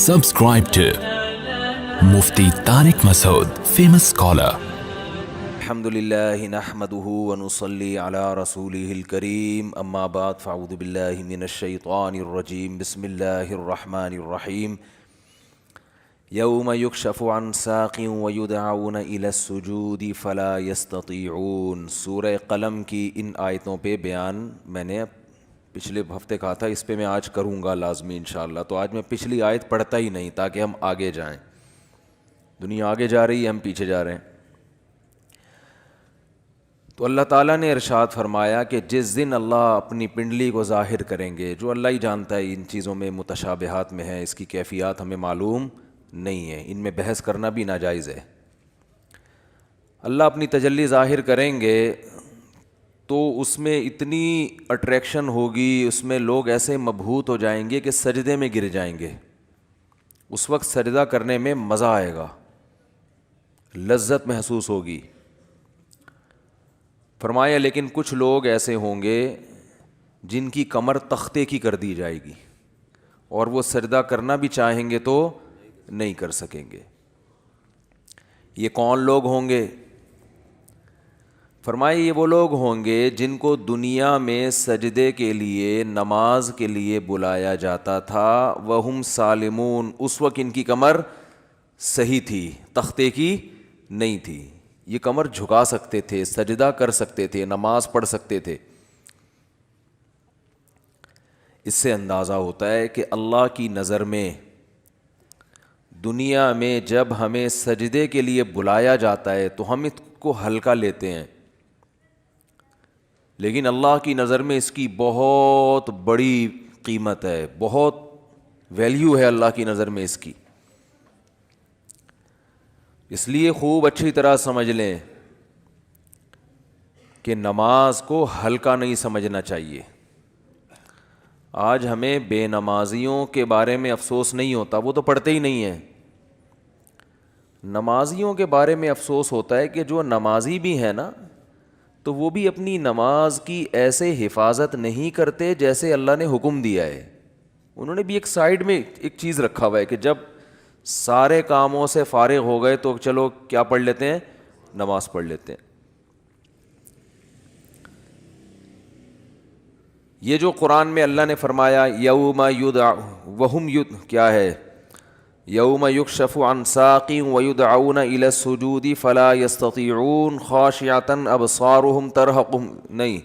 Subscribe to Mufti Tariq Masood, famous scholar. الحمدللہ نحمدہ ونصلی علی رسولہ الکریم اما بعد فاعوذ باللہ من الشیطان الرجیم بسم اللہ الرحمن الرحیم یوم یکشف عن ساق ویدعون الی السجود فلا یستطیعون۔ سورہ قلم کی ان آیتوں پہ بیان میں نے پچھلے ہفتے کہا تھا، اس پہ میں آج کروں گا لازمی انشاءاللہ۔ تو آج میں پچھلی آیت پڑھتا ہی نہیں تاکہ ہم آگے جائیں۔ دنیا آگے جا رہی ہے، ہم پیچھے جا رہے ہیں۔ تو اللہ تعالیٰ نے ارشاد فرمایا کہ جس دن اللہ اپنی پنڈلی کو ظاہر کریں گے، جو اللہ ہی جانتا ہے ان چیزوں میں متشابہات میں ہے، اس کی کیفیات ہمیں معلوم نہیں ہے، ان میں بحث کرنا بھی ناجائز ہے۔ اللہ اپنی تجلی ظاہر کریں گے تو اس میں اتنی اٹریکشن ہوگی، اس میں لوگ ایسے مبہوت ہو جائیں گے کہ سجدے میں گر جائیں گے۔ اس وقت سجدہ کرنے میں مزہ آئے گا، لذت محسوس ہوگی۔ فرمایا لیکن کچھ لوگ ایسے ہوں گے جن کی کمر تختے کی کر دی جائے گی اور وہ سجدہ کرنا بھی چاہیں گے تو نہیں کر سکیں گے۔ یہ کون لوگ ہوں گے؟ فرمایا یہ وہ لوگ ہوں گے جن کو دنیا میں سجدے کے لیے، نماز کے لیے بلایا جاتا تھا، وہم سالمون، اس وقت ان کی کمر صحیح تھی، تختے کی نہیں تھی۔ یہ کمر جھکا سکتے تھے، سجدہ کر سکتے تھے، نماز پڑھ سکتے تھے۔ اس سے اندازہ ہوتا ہے کہ اللہ کی نظر میں دنیا میں جب ہمیں سجدے کے لیے بلایا جاتا ہے تو ہم اس کو ہلکا لیتے ہیں، لیکن اللہ کی نظر میں اس کی بہت بڑی قیمت ہے، بہت ویلیو ہے اللہ کی نظر میں اس کی۔ اس لیے خوب اچھی طرح سمجھ لیں کہ نماز کو ہلکا نہیں سمجھنا چاہیے۔ آج ہمیں بے نمازیوں کے بارے میں افسوس نہیں ہوتا، وہ تو پڑھتے ہی نہیں ہیں۔ نمازیوں کے بارے میں افسوس ہوتا ہے کہ جو نمازی بھی ہیں نا، تو وہ بھی اپنی نماز کی ایسے حفاظت نہیں کرتے جیسے اللہ نے حکم دیا ہے۔ انہوں نے بھی ایک سائیڈ میں ایک چیز رکھا ہوا ہے کہ جب سارے کاموں سے فارغ ہو گئے تو چلو کیا پڑھ لیتے ہیں؟ نماز پڑھ لیتے ہیں۔ یہ جو قرآن میں اللہ نے فرمایا یوم وہم کیا ہے؟ یوم یکشف عن ساق ویدعون الی السجود فلا یستطیعون خاشعۃ ابصارهم ترہقہم، نہیں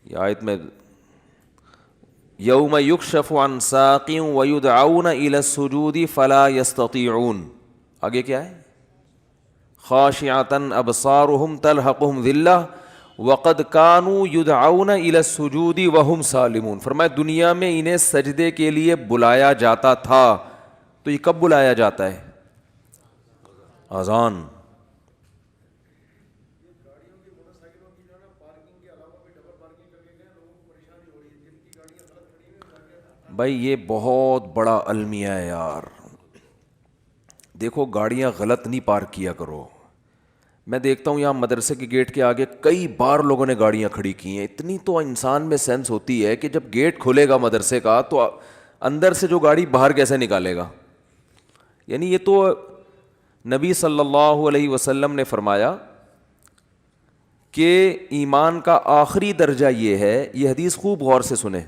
یہ آیت میں یوم یکشف عن ساق ویدعون الی السجود فلا یستطیعون، آگے کیا ہے؟ خاشعۃ ابصارهم ترہقہم ذلہ وقد كانوا يدعون الى السجود وهم سالمون۔ فرمایا دنیا میں انہیں سجدے کے لیے بلایا جاتا تھا، تو یہ کب بلایا جاتا ہے؟ اذان۔ بھائی یہ بہت بڑا المیہ ہے یار۔ دیکھو گاڑیاں غلط نہیں پارک کیا کرو۔ میں دیکھتا ہوں یہاں مدرسے کے گیٹ کے آگے کئی بار لوگوں نے گاڑیاں کھڑی کی ہیں۔ اتنی تو انسان میں سینس ہوتی ہے کہ جب گیٹ کھلے گا مدرسے کا تو اندر سے جو گاڑی باہر کیسے نکالے گا؟ یعنی یہ تو نبی صلی اللہ علیہ وسلم نے فرمایا کہ ایمان کا آخری درجہ یہ ہے، یہ حدیث خوب غور سے سنیں،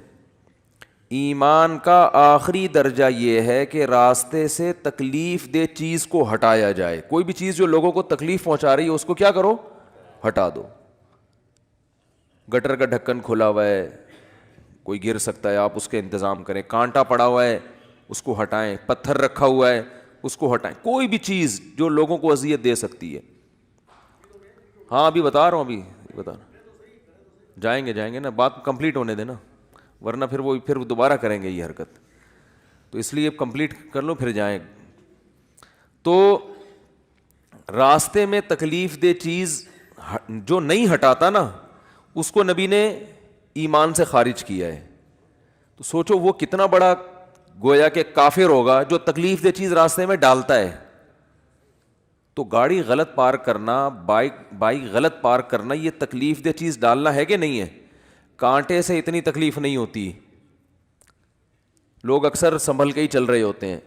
ایمان کا آخری درجہ یہ ہے کہ راستے سے تکلیف دہ چیز کو ہٹایا جائے۔ کوئی بھی چیز جو لوگوں کو تکلیف پہنچا رہی ہے اس کو کیا کرو؟ ہٹا دو۔ گٹر کا ڈھکن کھلا ہوا ہے، کوئی گر سکتا ہے، آپ اس کے انتظام کریں۔ کانٹا پڑا ہوا ہے اس کو ہٹائیں، پتھر رکھا ہوا ہے اس کو ہٹائیں۔ کوئی بھی چیز جو لوگوں کو اذیت دے سکتی ہے۔ ہاں ابھی بتا رہا ہوں، ابھی بتا رہا ہوں، جائیں گے نا، بات کمپلیٹ ہونے دینا، ورنہ پھر دوبارہ کریں گے یہ حرکت، تو اس لیے کمپلیٹ کر لو پھر جائیں۔ تو راستے میں تکلیف دہ چیز جو نہیں ہٹاتا نا، اس کو نبی نے ایمان سے خارج کیا ہے۔ تو سوچو وہ کتنا بڑا گویا کہ کافر ہوگا جو تکلیف دہ چیز راستے میں ڈالتا ہے۔ تو گاڑی غلط پارک کرنا، بائک غلط پارک کرنا، یہ تکلیف دہ چیز ڈالنا ہے کہ نہیں ہے؟ کانٹے سے اتنی تکلیف نہیں ہوتی، لوگ اکثر سنبھل کے ہی چل رہے ہوتے ہیں،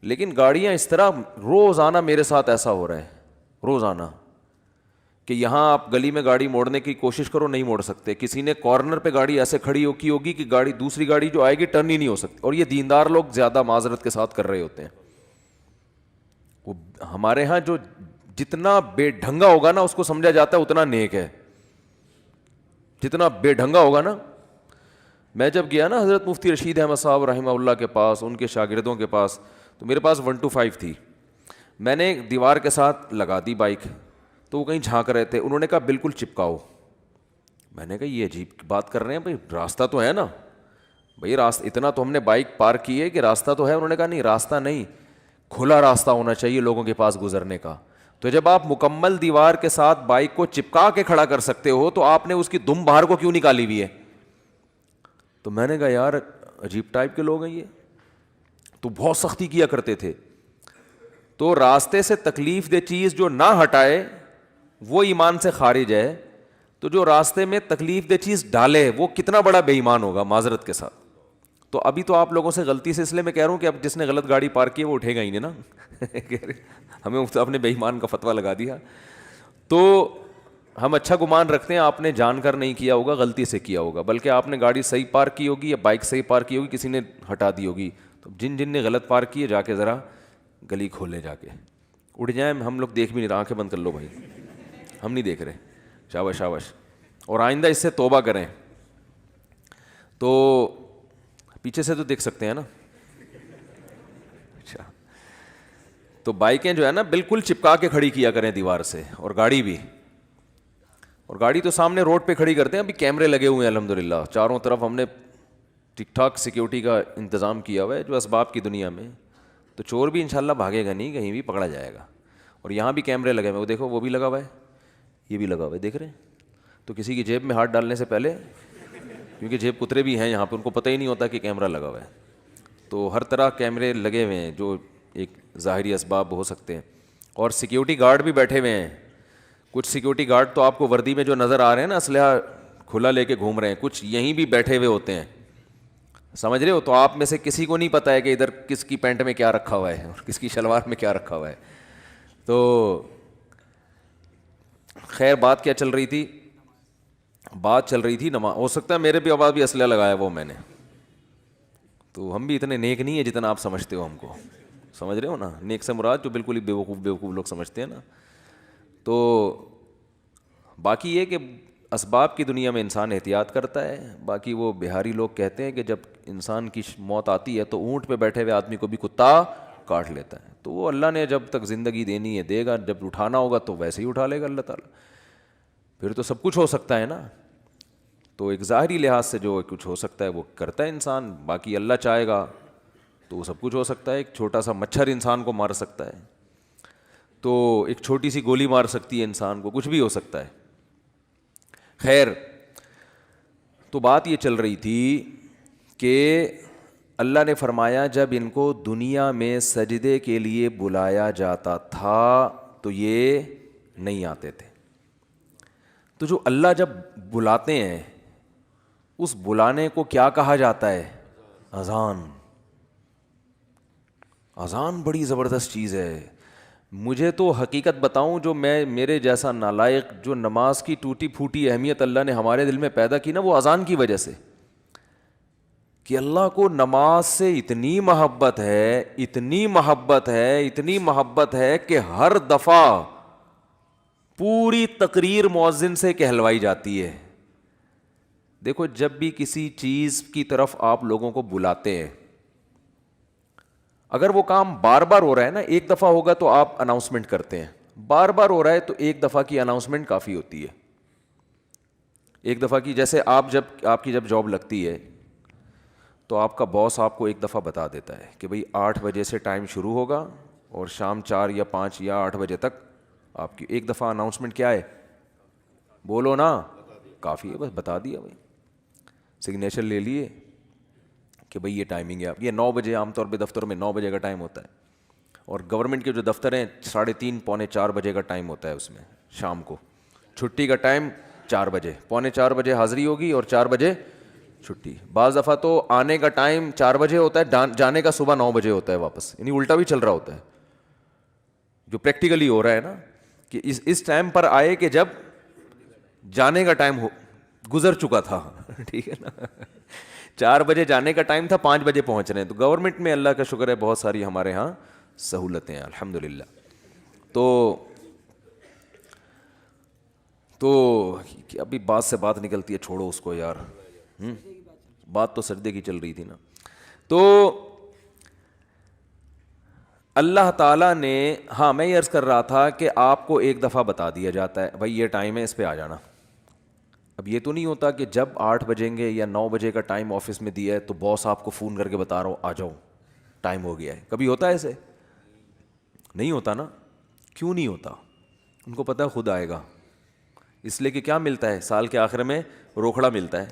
لیکن گاڑیاں اس طرح روزانہ میرے ساتھ ایسا ہو رہا ہے روزانہ کہ یہاں آپ گلی میں گاڑی موڑنے کی کوشش کرو نہیں موڑ سکتے، کسی نے کارنر پہ گاڑی ایسے کھڑی کی ہوگی کہ گاڑی دوسری گاڑی جو آئے گی ٹرن ہی نہیں ہو سکتی، اور یہ دیندار لوگ زیادہ معذرت کے ساتھ کر رہے ہوتے ہیں. وہ ہمارے ہاں جو جتنا بے ڈھنگا ہوگا نا اس کو سمجھا جاتا ہے اتنا نیک ہے، جتنا بے ڈھنگا ہوگا نا. میں جب گیا نا حضرت مفتی رشید احمد صاحب رحمہ اللہ کے پاس، ان کے شاگردوں کے پاس، تو میرے پاس 125 تھی. میں نے دیوار کے ساتھ لگا دی بائک، تو وہ کہیں جھانک رہے تھے، انہوں نے کہا بالکل چپکاؤ. میں نے کہا یہ عجیب بات کر رہے ہیں بھائی، راستہ تو ہے نا بھائی، راستہ اتنا تو ہم نے بائک پارک کی ہے کہ راستہ تو ہے. انہوں نے کہا نہیں راستہ نہیں، کھلا راستہ ہونا چاہیے لوگوں کے پاس گزرنے کا. تو جب آپ مکمل دیوار کے ساتھ بائک کو چپکا کے کھڑا کر سکتے ہو تو آپ نے اس کی دم باہر کو کیوں نکالی ہوئی ہے؟ تو میں نے کہا یار عجیب ٹائپ کے لوگ ہیں یہ، تو بہت سختی کیا کرتے تھے. تو راستے سے تکلیف دہ چیز جو نہ ہٹائے وہ ایمان سے خارج ہے، تو جو راستے میں تکلیف دہ چیز ڈالے وہ کتنا بڑا بے ایمان ہوگا معذرت کے ساتھ. تو ابھی تو آپ لوگوں سے غلطی سے اس لیے میں کہہ رہا ہوں کہ اب جس نے غلط گاڑی پارک کی ہے وہ اٹھے گا ہی نہیں نا ہمیں آپ نے بے ایمان کا فتویٰ لگا دیا. تو ہم اچھا گمان رکھتے ہیں آپ نے جان کر نہیں کیا ہوگا، غلطی سے کیا ہوگا، بلکہ آپ نے گاڑی صحیح پارک کی ہوگی یا بائک صحیح پارک کی ہوگی، کسی نے ہٹا دی ہوگی. تو جن جن نے غلط پارک کی ہے جا کے ذرا گلی کھولیں، جا کے اٹھ جائیں. ہم لوگ دیکھ بھی نہیں رہے، آنکھیں بند کر لو بھائی، ہم نہیں دیکھ رہے. شاباش شاباش. اور آئندہ اس سے توبہ کریں. تو پیچھے سے تو دیکھ سکتے ہیں نا. اچھا، تو بائکیں جو ہے نا بالکل چپکا کے کھڑی کیا کریں دیوار سے، اور گاڑی بھی. اور گاڑی تو سامنے روڈ پہ کھڑی کرتے ہیں، ابھی کیمرے لگے ہوئے ہیں الحمدللہ چاروں طرف، ہم نے ٹھیک ٹھاک سیکیورٹی کا انتظام کیا ہوا ہے جو اسباب کی دنیا میں. تو چور بھی انشاءاللہ بھاگے گا نہیں، کہیں بھی پکڑا جائے گا. اور یہاں بھی کیمرے لگے ہوئے، وہ دیکھو وہ بھی لگا ہوا ہے، یہ بھی لگا ہوا ہے، دیکھ رہے ہیں. تو کسی کی جیب میں ہاتھ ڈالنے سے پہلے، کیونکہ جیب کترے بھی ہیں یہاں پہ، ان کو پتہ ہی نہیں ہوتا کہ کیمرہ لگا ہوا ہے. تو ہر طرح کیمرے لگے ہوئے ہیں جو ایک ظاہری اسباب ہو سکتے ہیں. اور سیکیورٹی گارڈ بھی بیٹھے ہوئے ہیں. کچھ سیکیورٹی گارڈ تو آپ کو وردی میں جو نظر آ رہے ہیں نا اسلحہ کھلا لے کے گھوم رہے ہیں، کچھ یہیں بھی بیٹھے ہوئے ہوتے ہیں، سمجھ رہے ہو. تو آپ میں سے کسی کو نہیں پتہ ہے کہ ادھر کس کی پینٹ میں کیا رکھا ہوا ہے اور کس کی شلوار میں کیا رکھا ہوا ہے. تو خیر بات کیا چل رہی تھی؟ بات چل رہی تھی نماز. ہو سکتا ہے میرے بھی آواز بھی اسلحہ لگایا وہ میں نے. تو ہم بھی اتنے نیک نہیں ہیں جتنا آپ سمجھتے ہو ہم کو، سمجھ رہے ہو نا. نیک سے مراد جو بالکل ہی بیوقوف لوگ سمجھتے ہیں نا. تو باقی یہ کہ اسباب کی دنیا میں انسان احتیاط کرتا ہے. باقی وہ بہاری لوگ کہتے ہیں کہ جب انسان کی موت آتی ہے تو اونٹ پہ بیٹھے ہوئے آدمی کو بھی کتا کاٹ لیتا ہے. تو وہ اللہ نے جب تک زندگی دینی ہے دے گا، جب اٹھانا ہوگا تو ویسے ہی اٹھا لے گا اللہ تعالیٰ. پھر تو سب کچھ ہو سکتا ہے نا. تو ایک ظاہری لحاظ سے جو کچھ ہو سکتا ہے وہ کرتا ہے انسان، باقی اللہ چاہے گا تو وہ سب کچھ ہو سکتا ہے. ایک چھوٹا سا مچھر انسان کو مار سکتا ہے، تو ایک چھوٹی سی گولی مار سکتی ہے انسان کو، کچھ بھی ہو سکتا ہے. خیر، تو بات یہ چل رہی تھی کہ اللہ نے فرمایا جب ان کو دنیا میں سجدے کے لیے بلایا جاتا تھا تو یہ نہیں آتے تھے. تو جو اللہ جب بلاتے ہیں اس بلانے کو کیا کہا جاتا ہے؟ اذان. اذان بڑی زبردست چیز ہے. مجھے تو حقیقت بتاؤں، جو میرے جیسا نالائق جو نماز کی ٹوٹی پھوٹی اہمیت اللہ نے ہمارے دل میں پیدا کی نا، وہ اذان کی وجہ سے. کہ اللہ کو نماز سے اتنی محبت ہے، اتنی محبت ہے، اتنی محبت ہے کہ ہر دفعہ پوری تقریر مؤذن سے کہلوائی جاتی ہے. دیکھو جب بھی کسی چیز کی طرف آپ لوگوں کو بلاتے ہیں، اگر وہ کام بار بار ہو رہا ہے نا، ایک دفعہ ہوگا تو آپ اناؤنسمنٹ کرتے ہیں، بار بار ہو رہا ہے تو ایک دفعہ کی اناؤنسمنٹ کافی ہوتی ہے. ایک دفعہ کی، جیسے آپ کی جب جاب لگتی ہے تو آپ کا باس آپ کو ایک دفعہ بتا دیتا ہے کہ بھئی 8 بجے سے ٹائم شروع ہوگا اور شام 4 یا 5 یا 8 بجے تک آپ کی. ایک دفعہ اناؤنسمنٹ کیا ہے؟ بولو نا، کافی ہے، بس بتا دیا بھائی، سگنیچر لے لیے کہ بھئی یہ ٹائمنگ ہے. آپ یہ 9 بجے عام طور پہ دفتر میں 9 بجے کا ٹائم ہوتا ہے، اور گورنمنٹ کے جو دفتر ہیں 3:30 پونے 4 بجے کا ٹائم ہوتا ہے اس میں شام کو. چھٹی کا ٹائم 4 بجے، پونے 4 بجے حاضری ہوگی اور 4 بجے چھٹی. بعض دفعہ تو آنے کا ٹائم 4 بجے ہوتا ہے, جانے کا صبح 9 بجے ہوتا ہے واپس, یعنی الٹا بھی چل رہا ہوتا ہے, جو پریکٹیکلی ہو رہا ہے نا, کہ اس ٹائم پر آئے کہ جب جانے کا ٹائم گزر چکا تھا. ٹھیک ہے نا, 4 بجے جانے کا ٹائم تھا, 5 بجے پہنچ رہے ہیں. تو گورنمنٹ میں اللہ کا شکر ہے بہت ساری ہمارے ہاں سہولتیں ہیں الحمدللہ. تو ابھی بات سے بات نکلتی ہے, چھوڑو اس کو یار, بات تو سجدے کی چل رہی تھی نا. تو اللہ تعالیٰ نے, ہاں میں یہ عرض کر رہا تھا کہ آپ کو ایک دفعہ بتا دیا جاتا ہے بھائی یہ ٹائم ہے, اس پہ آ جانا. اب یہ تو نہیں ہوتا کہ جب 8 بجیں گے یا 9 بجے کا ٹائم آفس میں دیا ہے تو باس آپ کو فون کر کے بتا رہا ہو آ جاؤ ٹائم ہو گیا ہے. کبھی ہوتا ہے ایسے؟ نہیں ہوتا نا. کیوں نہیں ہوتا؟ ان کو پتہ ہے خود آئے گا. اس لیے کہ کیا ملتا ہے سال کے آخر میں؟ روکھڑا ملتا ہے.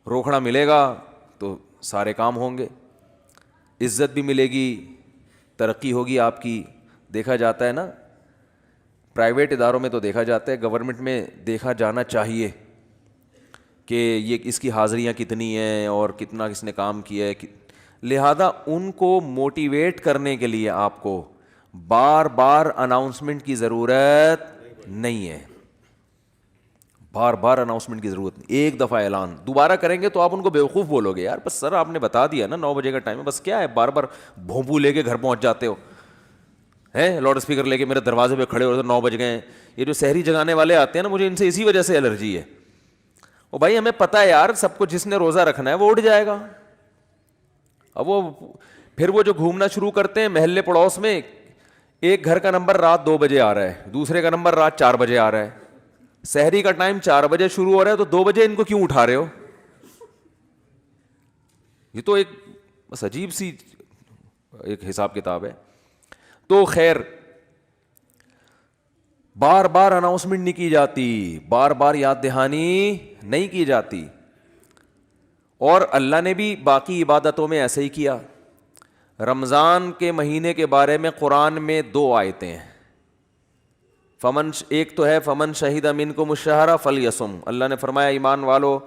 روکھڑا ملے گا تو سارے کام ہوں گے, عزت بھی ملے گی, ترقی ہوگی آپ کی. دیکھا جاتا ہے نا, پرائیویٹ اداروں میں تو دیکھا جاتا ہے, گورنمنٹ میں دیکھا جانا چاہیے کہ یہ اس کی حاضریاں کتنی ہیں اور کتنا کس نے کام کیا ہے. لہذا ان کو موٹیویٹ کرنے کے لیے آپ کو بار بار اناؤنسمنٹ کی ضرورت نہیں ہے. بار بار اناؤنسمنٹ کی ضرورت نہیں. ایک دفعہ اعلان دوبارہ کریں گے تو آپ ان کو بیوقوف بولو گے, یار بس سر آپ نے بتا دیا نا 9 بجے کا ٹائم ہے, بس کیا ہے بار بار بھونپو لے کے گھر پہنچ جاتے ہو ہیں, لاؤڈ اسپیکر لے کے میرے دروازے پہ کھڑے ہو 9 بج گئے ہیں. یہ جو سحری جگانے والے آتے ہیں نا, مجھے ان سے اسی وجہ سے الرجی ہے. وہ بھائی ہمیں پتہ ہے یار سب کو جس نے روزہ رکھنا ہے وہ اٹھ جائے گا. اب وہ پھر وہ جو گھومنا شروع کرتے ہیں محلے پڑوس میں, ایک گھر کا نمبر رات 2 بجے آ رہا ہے, دوسرے کا نمبر رات 4 بجے آ رہا ہے. سحری کا ٹائم 4 بجے شروع ہو رہا ہے تو 2 بجے ان کو کیوں اٹھا رہے ہو؟ یہ تو ایک بس عجیب سی ایک حساب کتاب ہے. تو خیر بار بار اناؤنسمنٹ نہیں کی جاتی, بار بار یاد دہانی نہیں کی جاتی. اور اللہ نے بھی باقی عبادتوں میں ایسے ہی کیا. رمضان کے مہینے کے بارے میں قرآن میں 2 آیتیں ہیں. ایک تو ہے فمن شہید منکم الشہر فلیصم. اللہ نے فرمایا ایمان والو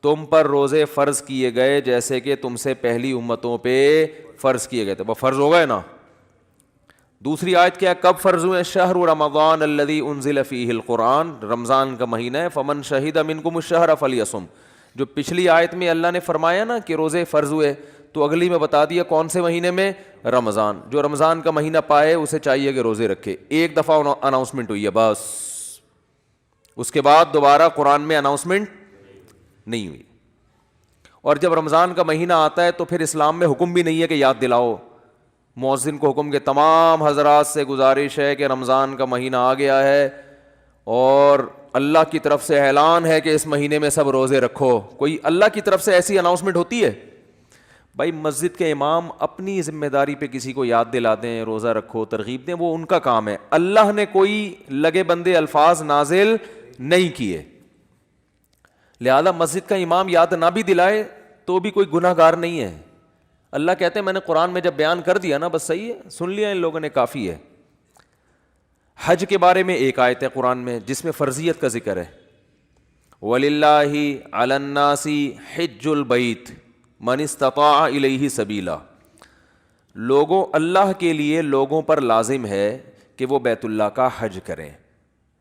تم پر روزے فرض کیے گئے جیسے کہ تم سے پہلی امتوں پہ فرض کیے گئے تھے. وہ فرض ہو گئے نا. دوسری آیت کیا ہے, کب فرض ہوئے؟ شہر رمضان الذی انزل فیہ القرآن, رمضان کا مہینہ ہے. فمن شہید منکم الشہر فلیصم. جو پچھلی آیت میں اللہ نے فرمایا نا کہ روزے فرض ہوئے, تو اگلی میں بتا دیا کون سے مہینے میں؟ رمضان. جو رمضان کا مہینہ پائے اسے چاہیے کہ روزے رکھے. ایک دفعہ اناؤنسمنٹ ہوئی ہے بس, اس کے بعد دوبارہ قرآن میں اناؤنسمنٹ نہیں ہوئی. اور جب رمضان کا مہینہ آتا ہے تو پھر اسلام میں حکم بھی نہیں ہے کہ یاد دلاؤ. مؤذن کو حکم کہ تمام حضرات سے گزارش ہے کہ رمضان کا مہینہ آ گیا ہے اور اللہ کی طرف سے اعلان ہے کہ اس مہینے میں سب روزے رکھو. کوئی اللہ کی طرف سے ایسی اناؤنسمنٹ ہوتی ہے؟ بھائی مسجد کے امام اپنی ذمہ داری پہ کسی کو یاد دلا دیں, روزہ رکھو, ترغیب دیں, وہ ان کا کام ہے. اللہ نے کوئی لگے بندے الفاظ نازل نہیں کیے. لہذا مسجد کا امام یاد نہ بھی دلائے تو بھی کوئی گناہ گار نہیں ہے. اللہ کہتے ہیں میں نے قرآن میں جب بیان کر دیا نا بس صحیح ہے, سن لیا ان لوگوں نے, کافی ہے. حج کے بارے میں ایک آیت ہے قرآن میں جس میں فرضیت کا ذکر ہے. وَلِلَّهِ عَلَى النَّاسِ حِجُّ الْبَيْتِ مَنِ اسْتَطَاعَ إِلَيْهِ سَبِيلًا. لوگوں, اللہ کے لیے لوگوں پر لازم ہے کہ وہ بیت اللہ کا حج کریں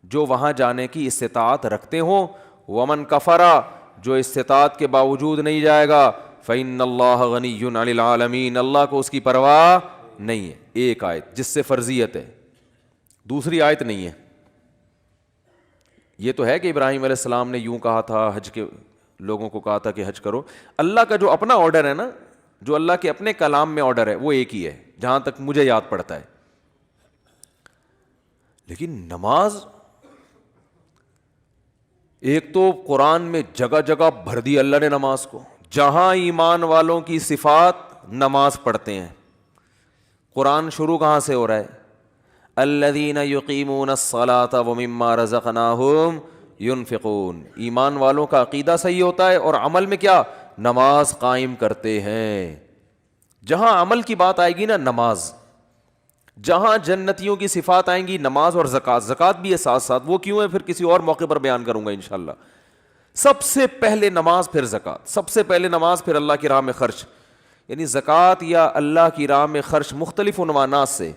جو وہاں جانے کی استطاعت رکھتے ہوں. وَمَنْ كَفَرَ, جو استطاعت کے باوجود نہیں جائے گا, فَإِنَّ اللَّهَ غَنِيٌّ عَنِ الْعَالَمِينَ, اللہ کو اس کی پرواہ نہیں ہے. ایک آیت جس سے فرضیت ہے, دوسری آیت نہیں ہے. یہ تو ہے کہ ابراہیم علیہ السلام نے یوں کہا تھا, حج کے لوگوں کو کہا تھا کہ حج کرو. اللہ کا جو اپنا آرڈر ہے نا, جو اللہ کے اپنے کلام میں آرڈر ہے وہ ایک ہی ہے جہاں تک مجھے یاد پڑتا ہے. لیکن نماز, ایک تو قرآن میں جگہ جگہ بھر دی اللہ نے نماز کو, جہاں ایمان والوں کی صفات نماز پڑھتے ہیں. قرآن شروع کہاں سے ہو رہا ہے؟ الذین یقیمون الصلاۃ ومما رزقناہم ينفقون. ایمان والوں کا عقیدہ صحیح ہوتا ہے اور عمل میں کیا؟ نماز قائم کرتے ہیں. جہاں عمل کی بات آئے گی نا نماز, جہاں جنتیوں کی صفات آئیں گی نماز اور زکوٰۃ. زکوٰۃ بھی ہے ساتھ ساتھ, وہ کیوں ہے پھر کسی اور موقع پر بیان کروں گا انشاءاللہ. سب سے پہلے نماز پھر زکوٰۃ، سب سے پہلے نماز پھر اللہ کی راہ میں خرچ. یعنی زکوٰۃ یا اللہ کی راہ میں خرچ مختلف عنوانات سے،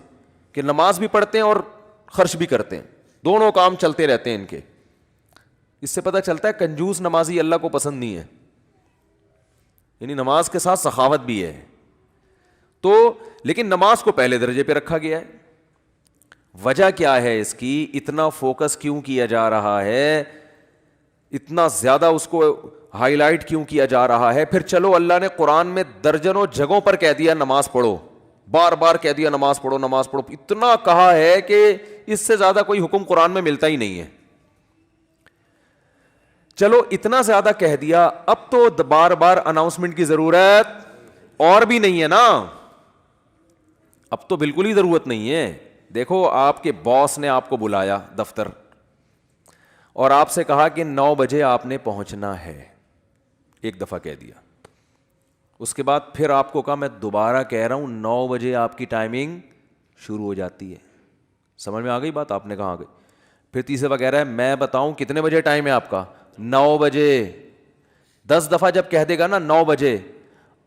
کہ نماز بھی پڑھتے ہیں اور خرچ بھی کرتے ہیں، دونوں کام چلتے رہتے ہیں ان کے. اس سے پتہ چلتا ہے کنجوس نمازی اللہ کو پسند نہیں ہے، یعنی نماز کے ساتھ سخاوت بھی ہے. تو لیکن نماز کو پہلے درجے پہ رکھا گیا ہے. وجہ کیا ہے اس کی؟ اتنا فوکس کیوں کیا جا رہا ہے، اتنا زیادہ اس کو ہائی لائٹ کیوں کیا جا رہا ہے؟ پھر چلو اللہ نے قرآن میں درجنوں جگہوں پر کہہ دیا نماز پڑھو، بار بار کہہ دیا نماز پڑھو نماز پڑھو، اتنا کہا ہے کہ اس سے زیادہ کوئی حکم قرآن میں ملتا ہی نہیں ہے. چلو اتنا زیادہ کہہ دیا، اب تو بار بار اناؤنسمنٹ کی ضرورت اور بھی نہیں ہے نا، اب تو بالکل ہی ضرورت نہیں ہے. دیکھو آپ کے باس نے آپ کو بلایا دفتر اور آپ سے کہا کہ 9 بجے آپ نے پہنچنا ہے، ایک دفعہ کہہ دیا. اس کے بعد پھر آپ کو کہا میں دوبارہ کہہ رہا ہوں 9 بجے آپ کی ٹائمنگ شروع ہو جاتی ہے. سمجھ میں آ گئی بات؟ آپ نے کہا آ گئی. پھر تیسرے دفعہ کہہ رہا ہے میں بتاؤں کتنے بجے ٹائم ہے آپ کا؟ 9 بجے. 10 دفعہ جب کہہ دے گا نا 9 بجے،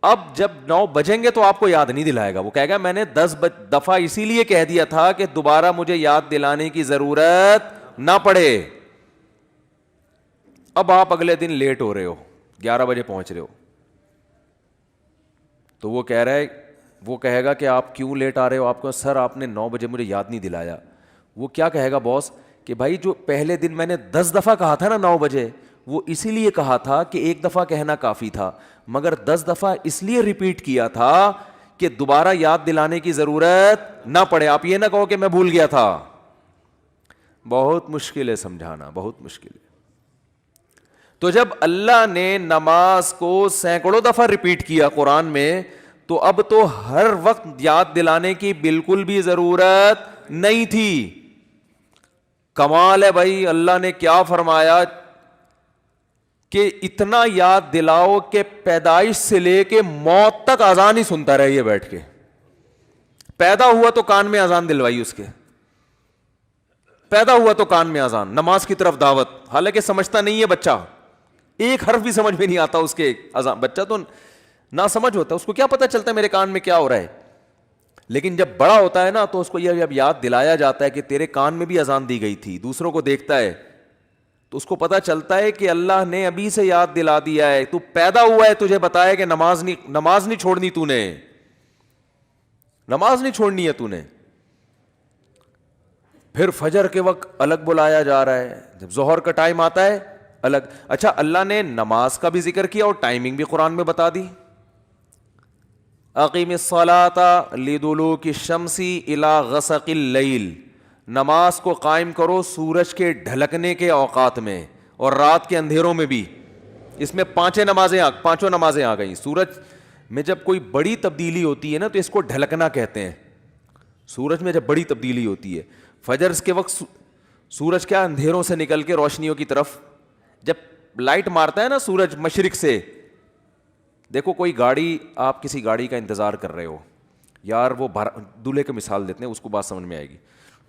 اب جب 9 بجیں گے تو آپ کو یاد نہیں دلائے گا. وہ کہے گا میں نے 10 دفعہ اسی لیے کہہ دیا تھا کہ دوبارہ مجھے یاد دلانے کی ضرورت نہ پڑے. اب آپ اگلے دن لیٹ ہو رہے ہو، 11 بجے پہنچ رہے ہو، تو وہ کہہ رہا ہے، وہ کہے گا کہ آپ کیوں لیٹ آ رہے ہو؟ آپ کو سر آپ نے 9 بجے مجھے یاد نہیں دلایا. وہ کیا کہے گا باس کہ بھائی جو پہلے دن میں نے 10 دفعہ کہا تھا نا 9 بجے، وہ اسی لیے کہا تھا کہ ایک دفعہ کہنا کافی تھا، مگر 10 دفعہ اس لیے ریپیٹ کیا تھا کہ دوبارہ یاد دلانے کی ضرورت نہ پڑے. آپ یہ نہ کہو کہ میں بھول گیا تھا. بہت مشکل ہے سمجھانا، بہت مشکل ہے. تو جب اللہ نے نماز کو سینکڑوں دفعہ ریپیٹ کیا قرآن میں، تو اب تو ہر وقت یاد دلانے کی بالکل بھی ضرورت نہیں تھی. کمال ہے بھائی، اللہ نے کیا فرمایا کہ اتنا یاد دلاؤ کہ پیدائش سے لے کے موت تک اذان ہی سنتا رہیے بیٹھ کے. پیدا ہوا تو کان میں اذان دلوائی، اس کے پیدا ہوا تو کان میں اذان، نماز کی طرف دعوت. حالانکہ سمجھتا نہیں ہے بچہ، ایک حرف بھی سمجھ میں نہیں آتا اس کے اذان. بچہ تو نہ سمجھ ہوتا ہے، اس کو کیا پتا چلتا ہے میرے کان میں کیا ہو رہا ہے. لیکن جب بڑا ہوتا ہے نا تو اس کو یہ جب یاد دلایا جاتا ہے کہ تیرے کان میں بھی اذان دی گئی تھی، دوسروں کو دیکھتا ہے تو اس کو پتا چلتا ہے کہ اللہ نے ابھی سے یاد دلا دیا ہے. تو پیدا ہوا ہے تجھے بتایا کہ نماز نہیں چھوڑنی، تو نے نماز نہیں چھوڑنی ہے تو نے. پھر فجر کے وقت الگ بلایا جا رہا ہے، جب ظہر کا ٹائم آتا ہے الگ. اچھا اللہ نے نماز کا بھی ذکر کیا اور ٹائمنگ بھی قرآن میں بتا دی. اقیم الصلاۃ لدلوک الشمس الی غسق اللیل، نماز کو قائم کرو سورج کے ڈھلکنے کے اوقات میں اور رات کے اندھیروں میں بھی. اس میں پانچوں نمازیں آ گئیں. سورج میں جب کوئی بڑی تبدیلی ہوتی ہے نا تو اس کو ڈھلکنا کہتے ہیں. سورج میں جب بڑی تبدیلی ہوتی ہے، فجر کے وقت سورج کیا اندھیروں سے نکل کے روشنیوں کی طرف جب لائٹ مارتا ہے نا سورج مشرق سے. دیکھو کوئی گاڑی، آپ کسی گاڑی کا انتظار کر رہے ہو یار، وہ دولہے کی مثال دیتے ہیں، اس کو بات سمجھ میں آئے گی.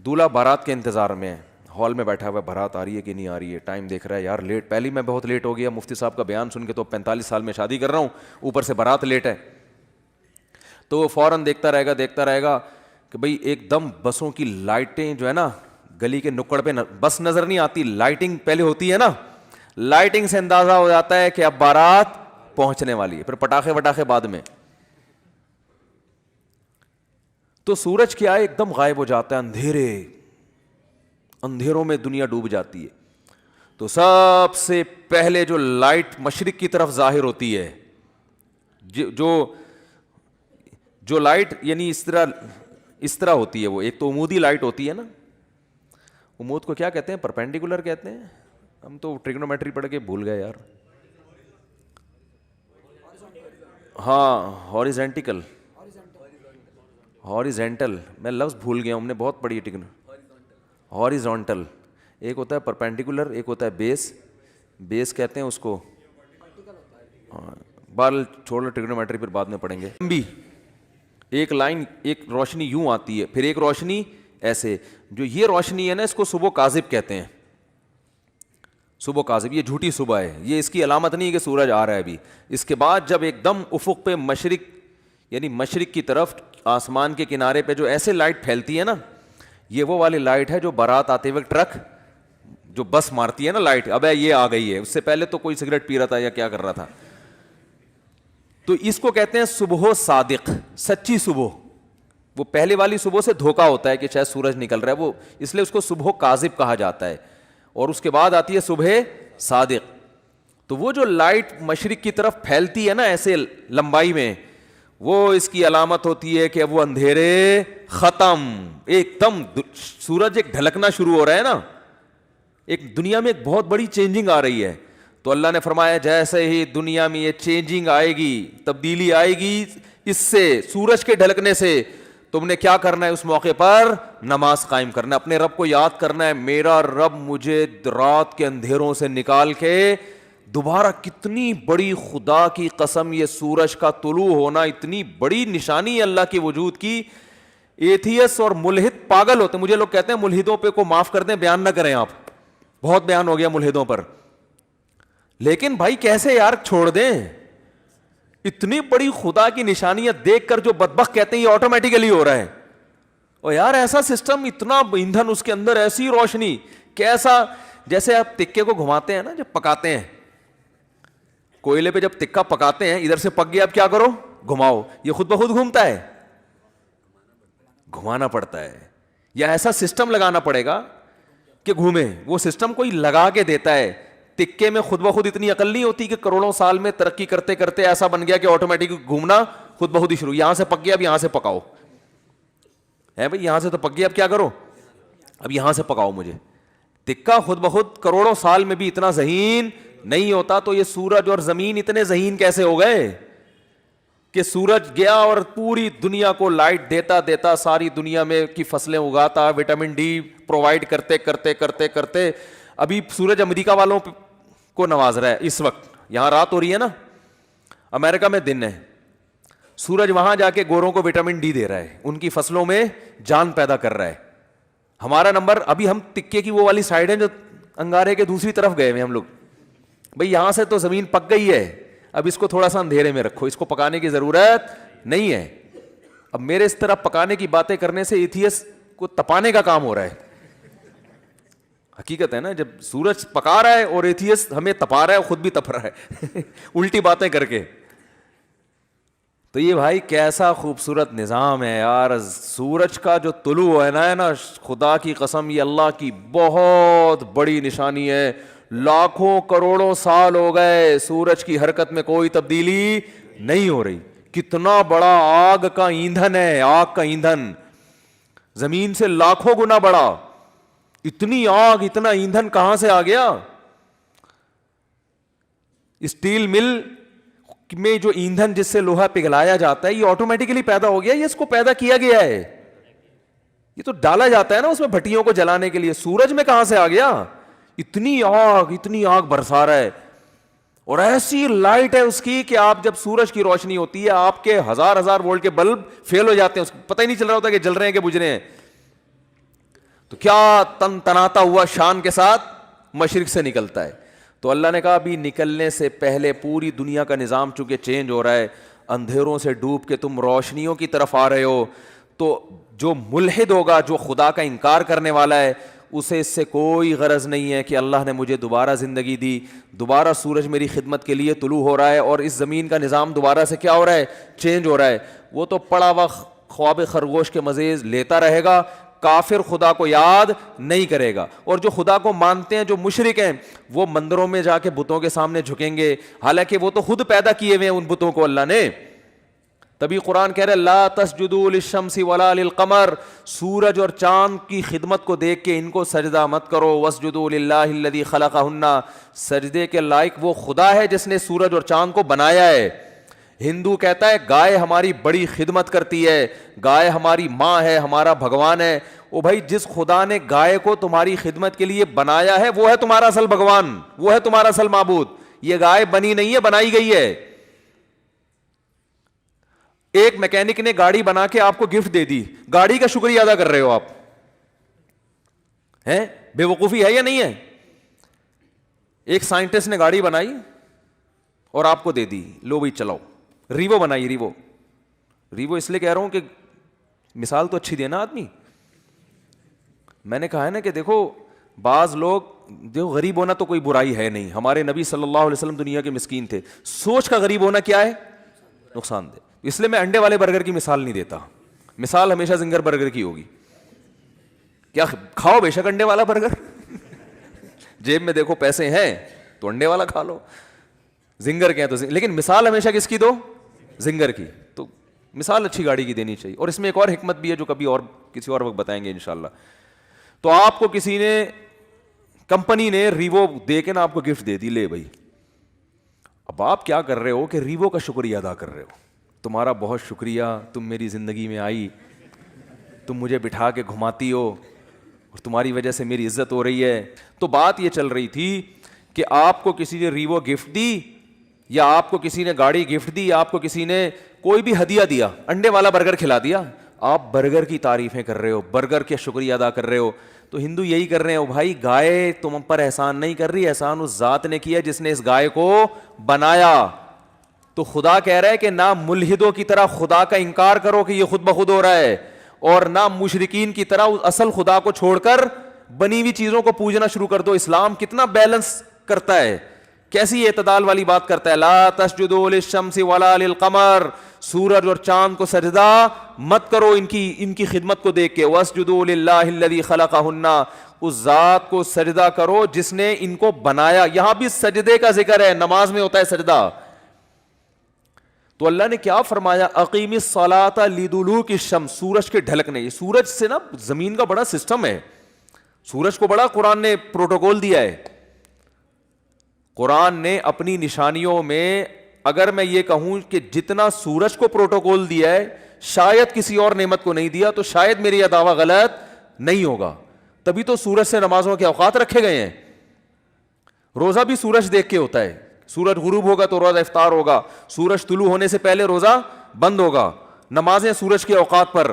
دولہا بارات کے انتظار میں ہے، ہال میں بیٹھا ہوا ہے، بارات آ رہی ہے کہ نہیں آ رہی ہے، ٹائم دیکھ رہا ہے یار لیٹ، پہلے میں بہت لیٹ ہو گیا، مفتی صاحب کا بیان سن کے تو 45 سال میں شادی کر رہا ہوں، اوپر سے بارات لیٹ ہے. تو وہ فوراً دیکھتا رہے گا کہ بھئی ایک دم بسوں کی لائٹیں جو ہے نا گلی کے نکڑ پہ بس نظر نہیں آتی، لائٹنگ پہلے ہوتی ہے نا، لائٹنگ سے اندازہ ہو جاتا ہے کہ اب بارات پہنچنے والی ہے. پھر پٹاخے وٹاخے بعد میں. تو سورج کیا ہے ایک دم غائب ہو جاتا ہے، اندھیروں میں دنیا ڈوب جاتی ہے. تو سب سے پہلے جو لائٹ مشرق کی طرف ظاہر ہوتی ہے، جو لائٹ یعنی اس طرح ہوتی ہے، وہ ایک تو عمودی لائٹ ہوتی ہے نا. عمود کو کیا کہتے ہیں؟ پرپینڈیکولر کہتے ہیں. ہم تو ٹریگنومیٹری پڑھ کے بھول گئے یار. ہاں ہاریزینٹل میں لفظ بھول گیا ہوں، ہم نے بہت پڑھی ہے. ہاریزونٹل ایک ہوتا ہے، پرپینڈیکولر ایک ہوتا ہے بیس کہتے ہیں اس کو. بال چھوڑ ٹریگنومیٹری پھر بعد میں پڑھیں گے. بھی ایک لائن، ایک روشنی یوں آتی ہے، پھر ایک روشنی ایسے. جو یہ روشنی ہے نا اس کو صبح کاذب کہتے ہیں. صبح کاذب، یہ جھوٹی صبح ہے، یہ اس کی علامت نہیں کہ سورج آ رہا ہے ابھی. اس کے بعد جب ایک دم افق پہ مشرق یعنی مشرق کی طرف آسمان کے کنارے پہ جو ایسے لائٹ پھیلتی ہے نا، یہ وہ والی لائٹ ہے جو بارات آتے وقت ٹرک جو بس مارتی ہے نا لائٹ، اب یہ آ گئی ہے. اس سے پہلے تو کوئی سگریٹ پی رہا تھا یا کیا کر رہا تھا. تو اس کو کہتے ہیں صبح صادق، سچی صبح. وہ پہلے والی صبح سے دھوکا ہوتا ہے کہ شاید سورج نکل رہا ہے، وہ اس لیے اس کو صبح کاذب کہا جاتا ہے. اور اس کے بعد آتی ہے صبح صادق. تو وہ جو لائٹ مشرق کی طرف پھیلتی ہے نا ایسے لمبائی میں، وہ اس کی علامت ہوتی ہے کہ اب وہ اندھیرے ختم. ایک دم سورج ایک ڈھلکنا شروع ہو رہا ہے نا، ایک دنیا میں ایک بہت بڑی چینجنگ آ رہی ہے. تو اللہ نے فرمایا جیسے ہی دنیا میں یہ چینجنگ آئے گی، تبدیلی آئے گی اس سے، سورج کے ڈھلکنے سے، تم نے کیا کرنا ہے اس موقع پر؟ نماز قائم کرنا ہے، اپنے رب کو یاد کرنا ہے میرا رب مجھے رات کے اندھیروں سے نکال کے دوبارہ. کتنی بڑی خدا کی قسم، یہ سورج کا طلوع ہونا اتنی بڑی نشانی ہے اللہ کے وجود کی. ایتھیس اور ملحد پاگل ہوتے ہیں. مجھے لوگ کہتے ہیں ملحدوں پہ کو معاف کر دیں، بیان نہ کریں آپ، بہت بیان ہو گیا ملحدوں پر. لیکن بھائی کیسے یار چھوڑ دیں؟ اتنی بڑی خدا کی نشانیاں دیکھ کر جو بدبخت کہتے ہیں یہ آٹومیٹیکلی ہو رہا ہے. اور یار ایسا سسٹم، اتنا ایندھن اس کے اندر، ایسی روشنی، کیسا جیسے آپ تکے کو گھماتے ہیں نا جب پکاتے ہیں، کوئلے پہ جب تکا پکاتے ہیں ادھر سے پک گیا اب کیا کرو؟ گھماؤ. یہ خود بخود گھومتا ہے؟ گھمانا پڑتا ہے. یا ایسا سسٹم لگانا پڑے گا کہ گھومے. وہ سسٹم کوئی لگا کے دیتا ہے. تکے میں خود بخود اتنی عقل نہیں ہوتی کہ کروڑوں سال میں ترقی کرتے کرتے ایسا بن گیا کہ آٹومیٹک گھومنا خود بخود ہی شروع. یہاں سے پک گیا اب یہاں سے پکاؤ ہے بھائی، یہاں سے تو پک گیا اب کیا کرو؟ اب یہاں سے پکاؤ مجھے. تکا خود بخود کروڑوں سال میں بھی اتنا ذہین نہیں ہوتا. تو یہ سورج اور زمین اتنے ذہین کیسے ہو گئے کہ سورج گیا اور پوری دنیا کو لائٹ دیتا دیتا ساری دنیا میں کی فصلیں اگاتا، وٹامن ڈی پرووائڈ کرتے کرتے کرتے کرتے ابھی سورج امریکہ والوں کو نواز رہا ہے. اس وقت یہاں رات ہو رہی ہے نا، امریکہ میں دن ہے. سورج وہاں جا کے گوروں کو وٹامن ڈی دے رہا ہے، ان کی فصلوں میں جان پیدا کر رہا ہے. ہمارا نمبر ابھی ہم تکے کی وہ والی سائڈ ہے جو انگارے کے دوسری طرف گئے ہوئے ہم لوگ. بھئی یہاں سے تو زمین پک گئی ہے، اب اس کو تھوڑا سا اندھیرے میں رکھو، اس کو پکانے کی ضرورت نہیں ہے. اب میرے اس طرح پکانے کی باتیں کرنے سے ایتھیس کو تپانے کا کام ہو رہا ہے. حقیقت ہے نا، جب سورج پکا رہا ہے اور ایتھیس ہمیں تپا رہا ہے، خود بھی تپ رہا ہے الٹی باتیں کر کے. تو یہ بھائی کیسا خوبصورت نظام ہے یار. سورج کا جو طلوع ہے نا خدا کی قسم یہ اللہ کی بہت بڑی نشانی ہے. لاکھوں کروڑوں سال ہو گئے سورج کی حرکت میں کوئی تبدیلی نہیں ہو رہی. کتنا بڑا آگ کا ایندھن ہے، آگ کا ایندھن زمین سے لاکھوں گنا بڑا. اتنی آگ اتنا ایندھن کہاں سے آ گیا؟ اسٹیل مل میں جو ایندھن جس سے لوہا پگھلایا جاتا ہے یہ آٹومیٹکلی پیدا ہو گیا، یہ اس کو پیدا کیا گیا ہے، یہ تو ڈالا جاتا ہے نا اس میں بھٹیوں کو جلانے کے لیے. سورج میں کہاں سے آ گیا؟ اتنی آگ برسا رہا ہے اور ایسی لائٹ ہے اس کی کہ آپ جب سورج کی روشنی ہوتی ہے آپ کے ہزار وولٹ کے بلب فیل ہو جاتے ہیں، اس کو پتہ ہی نہیں چل رہا ہوتا کہ جل رہے ہیں کہ بجھ رہے ہیں. تو کیا تن تناتا ہوا شان کے ساتھ مشرق سے نکلتا ہے. تو اللہ نے کہا ابھی نکلنے سے پہلے پوری دنیا کا نظام چونکہ چینج ہو رہا ہے، اندھیروں سے ڈوب کے تم روشنیوں کی طرف آ رہے ہو. تو جو ملحد ہوگا، جو خدا کا انکار کرنے والا ہے، اسے اس سے کوئی غرض نہیں ہے کہ اللہ نے مجھے دوبارہ زندگی دی، دوبارہ سورج میری خدمت کے لیے طلوع ہو رہا ہے اور اس زمین کا نظام دوبارہ سے کیا ہو رہا ہے؟ چینج ہو رہا ہے. وہ تو پڑا وقت خواب خرگوش کے مزے لیتا رہے گا. کافر خدا کو یاد نہیں کرے گا. اور جو خدا کو مانتے ہیں، جو مشرک ہیں، وہ مندروں میں جا کے بتوں کے سامنے جھکیں گے، حالانکہ وہ تو خود پیدا کیے ہوئے ہیں ان بتوں کو اللہ نے. تبھی قرآن کہہ رہے لا تسجدوا للشمس ولا للقمر، سورج اور چاند کی خدمت کو دیکھ کے ان کو سجدہ مت کرو. واسجدوا للہ الذی خلقہن، سجدے کے لائق وہ خدا ہے جس نے سورج اور چاند کو بنایا ہے. ہندو کہتا ہے گائے ہماری بڑی خدمت کرتی ہے، گائے ہماری ماں ہے، ہمارا بھگوان ہے. او بھائی جس خدا نے گائے کو تمہاری خدمت کے لیے بنایا ہے وہ ہے تمہارا اصل بھگوان، وہ ہے تمہارا اصل معبود. یہ گائے بنی نہیں ہے، بنائی گئی ہے. ایک میکینک نے گاڑی بنا کے آپ کو گفٹ دے دی، گاڑی کا شکریہ ادا کر رہے ہو آپ ہیں؟ بے وقوفی ہے یا نہیں ہے؟ ایک سائنٹسٹ نے گاڑی بنائی اور آپ کو دے دی, لو بھائی چلاؤ. ریوو بنائی, ریوو اس لیے کہہ رہا ہوں کہ مثال تو اچھی دینا آدمی. میں نے کہا ہے نا کہ دیکھو بعض لوگ, دیکھو غریب ہونا تو کوئی برائی ہے نہیں, ہمارے نبی صلی اللہ علیہ وسلم دنیا کے مسکین تھے. سوچ کا غریب ہونا کیا ہے؟ نقصان دہ. اس لیے میں انڈے والے برگر کی مثال نہیں دیتا, مثال ہمیشہ زنگر برگر کی ہوگی. کیا کھاؤ بے شک انڈے والا برگر, جیب میں دیکھو پیسے ہیں تو انڈے والا کھا لو, زنگر کے ہیں تو لیکن مثال ہمیشہ کس کی دو؟ زنگر کی. تو مثال اچھی گاڑی کی دینی چاہیے. اور اس میں ایک اور حکمت بھی ہے جو کبھی اور کسی اور وقت بتائیں گے انشاءاللہ. تو آپ کو کسی نے, کمپنی نے ریوو دے کے نا آپ کو گفٹ دے دی, لے بھائی. اب آپ کیا کر رہے ہو کہ ریوو کا شکریہ ادا کر رہے ہو, تمہارا بہت شکریہ, تم میری زندگی میں آئی, تم مجھے بٹھا کے گھماتی ہو اور تمہاری وجہ سے میری عزت ہو رہی ہے. تو بات یہ چل رہی تھی کہ آپ کو کسی نے ریوو گفٹ دی, یا آپ کو کسی نے گاڑی گفٹ دی, یا آپ کو کسی نے کوئی بھی ہدیہ دیا, انڈے والا برگر کھلا دیا, آپ برگر کی تعریفیں کر رہے ہو, برگر کے شکریہ ادا کر رہے ہو. تو ہندو یہی کر رہے ہیں, بھائی گائے تم پر احسان نہیں کر رہی, احسان اس ذات نے کیا جس نے اس گائے کو بنایا. تو خدا کہہ رہا ہے کہ نہ ملحدوں کی طرح خدا کا انکار کرو کہ یہ خود بخود ہو رہا ہے, اور نہ مشرکین کی طرح اصل خدا کو چھوڑ کر بنی ہوئی چیزوں کو پوجنا شروع کر دو. اسلام کتنا بیلنس کرتا ہے, کیسی اعتدال والی بات کرتا ہے. لا تسجدوا للشمس ولا للقمر, سورج اور چاند کو سجدہ مت کرو ان کی خدمت کو دیکھ کے. واسجدوا للہ الذی خلقہن, اس ذات کو سجدہ کرو جس نے ان کو بنایا. یہاں بھی سجدے کا ذکر ہے, نماز میں ہوتا ہے سجدہ. تو اللہ نے کیا فرمایا, اقیم الصلاۃ لدلوک الشمس, سورج کے ڈھلکنے. یہ سورج سے نا زمین کا بڑا سسٹم ہے, سورج کو بڑا قرآن نے پروٹوکول دیا ہے. قرآن نے اپنی نشانیوں میں, اگر میں یہ کہوں کہ جتنا سورج کو پروٹوکول دیا ہے شاید کسی اور نعمت کو نہیں دیا, تو شاید میری یہ دعویٰ غلط نہیں ہوگا. تبھی تو سورج سے نمازوں کے اوقات رکھے گئے ہیں. روزہ بھی سورج دیکھ کے ہوتا ہے, سورج غروب ہوگا تو روزہ افطار ہوگا, سورج طلوع ہونے سے پہلے روزہ بند ہوگا, نمازیں سورج کے اوقات پر.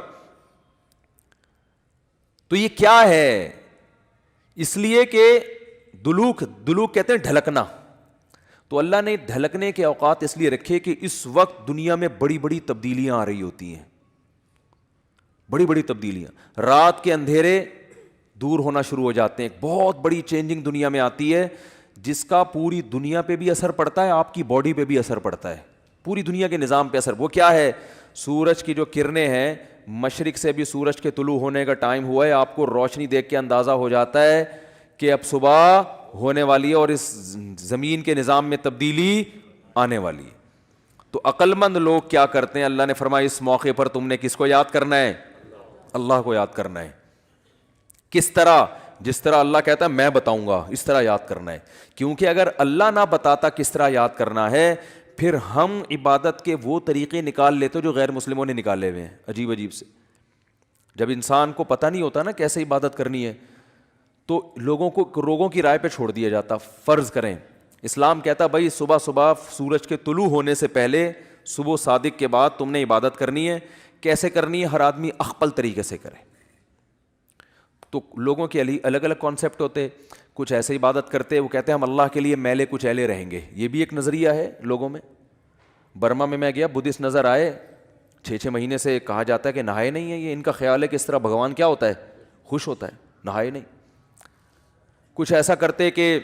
تو یہ کیا ہے؟ اس لیے کہ دلوک کہتے ہیں ڈھلکنا. تو اللہ نے ڈھلکنے کے اوقات اس لیے رکھے کہ اس وقت دنیا میں بڑی بڑی تبدیلیاں آ رہی ہوتی ہیں, بڑی بڑی تبدیلیاں. رات کے اندھیرے دور ہونا شروع ہو جاتے ہیں, بہت بڑی چینجنگ دنیا میں آتی ہے جس کا پوری دنیا پہ بھی اثر پڑتا ہے, آپ کی باڈی پہ بھی اثر پڑتا ہے, پوری دنیا کے نظام پہ اثر. وہ کیا ہے؟ سورج کی جو کرنیں ہیں, مشرق سے بھی سورج کے طلوع ہونے کا ٹائم ہوا ہے, آپ کو روشنی دیکھ کے اندازہ ہو جاتا ہے کہ اب صبح ہونے والی ہے اور اس زمین کے نظام میں تبدیلی آنے والی ہے. تو عقل مند لوگ کیا کرتے ہیں؟ اللہ نے فرمایا اس موقع پر تم نے کس کو یاد کرنا ہے؟ اللہ کو یاد کرنا ہے. کس طرح؟ جس طرح اللہ کہتا ہے میں بتاؤں گا اس طرح یاد کرنا ہے. کیونکہ اگر اللہ نہ بتاتا کس طرح یاد کرنا ہے, پھر ہم عبادت کے وہ طریقے نکال لیتے جو غیر مسلموں نے نکالے ہوئے ہیں, عجیب عجیب سے. جب انسان کو پتہ نہیں ہوتا نا کیسے عبادت کرنی ہے, تو لوگوں کی رائے پہ چھوڑ دیا جاتا. فرض کریں اسلام کہتا بھائی صبح سورج کے طلوع ہونے سے پہلے, صبح صادق کے بعد تم نے عبادت کرنی ہے. کیسے کرنی ہے؟ ہر آدمی اخپل طریقے سے کرے. تو لوگوں کے الگ الگ کانسیپٹ ہوتے. کچھ ایسے عبادت کرتے, وہ کہتے ہیں ہم اللہ کے لیے میلے کچھ ایلے رہیں گے. یہ بھی ایک نظریہ ہے لوگوں میں. برما میں گیا, بدھسٹ نظر آئے, 6 مہینے سے کہا جاتا ہے کہ نہائے نہیں ہیں. یہ ان کا خیال ہے کہ اس طرح بھگوان کیا ہوتا ہے؟ خوش ہوتا ہے, نہائے نہیں. کچھ ایسا کرتے کہ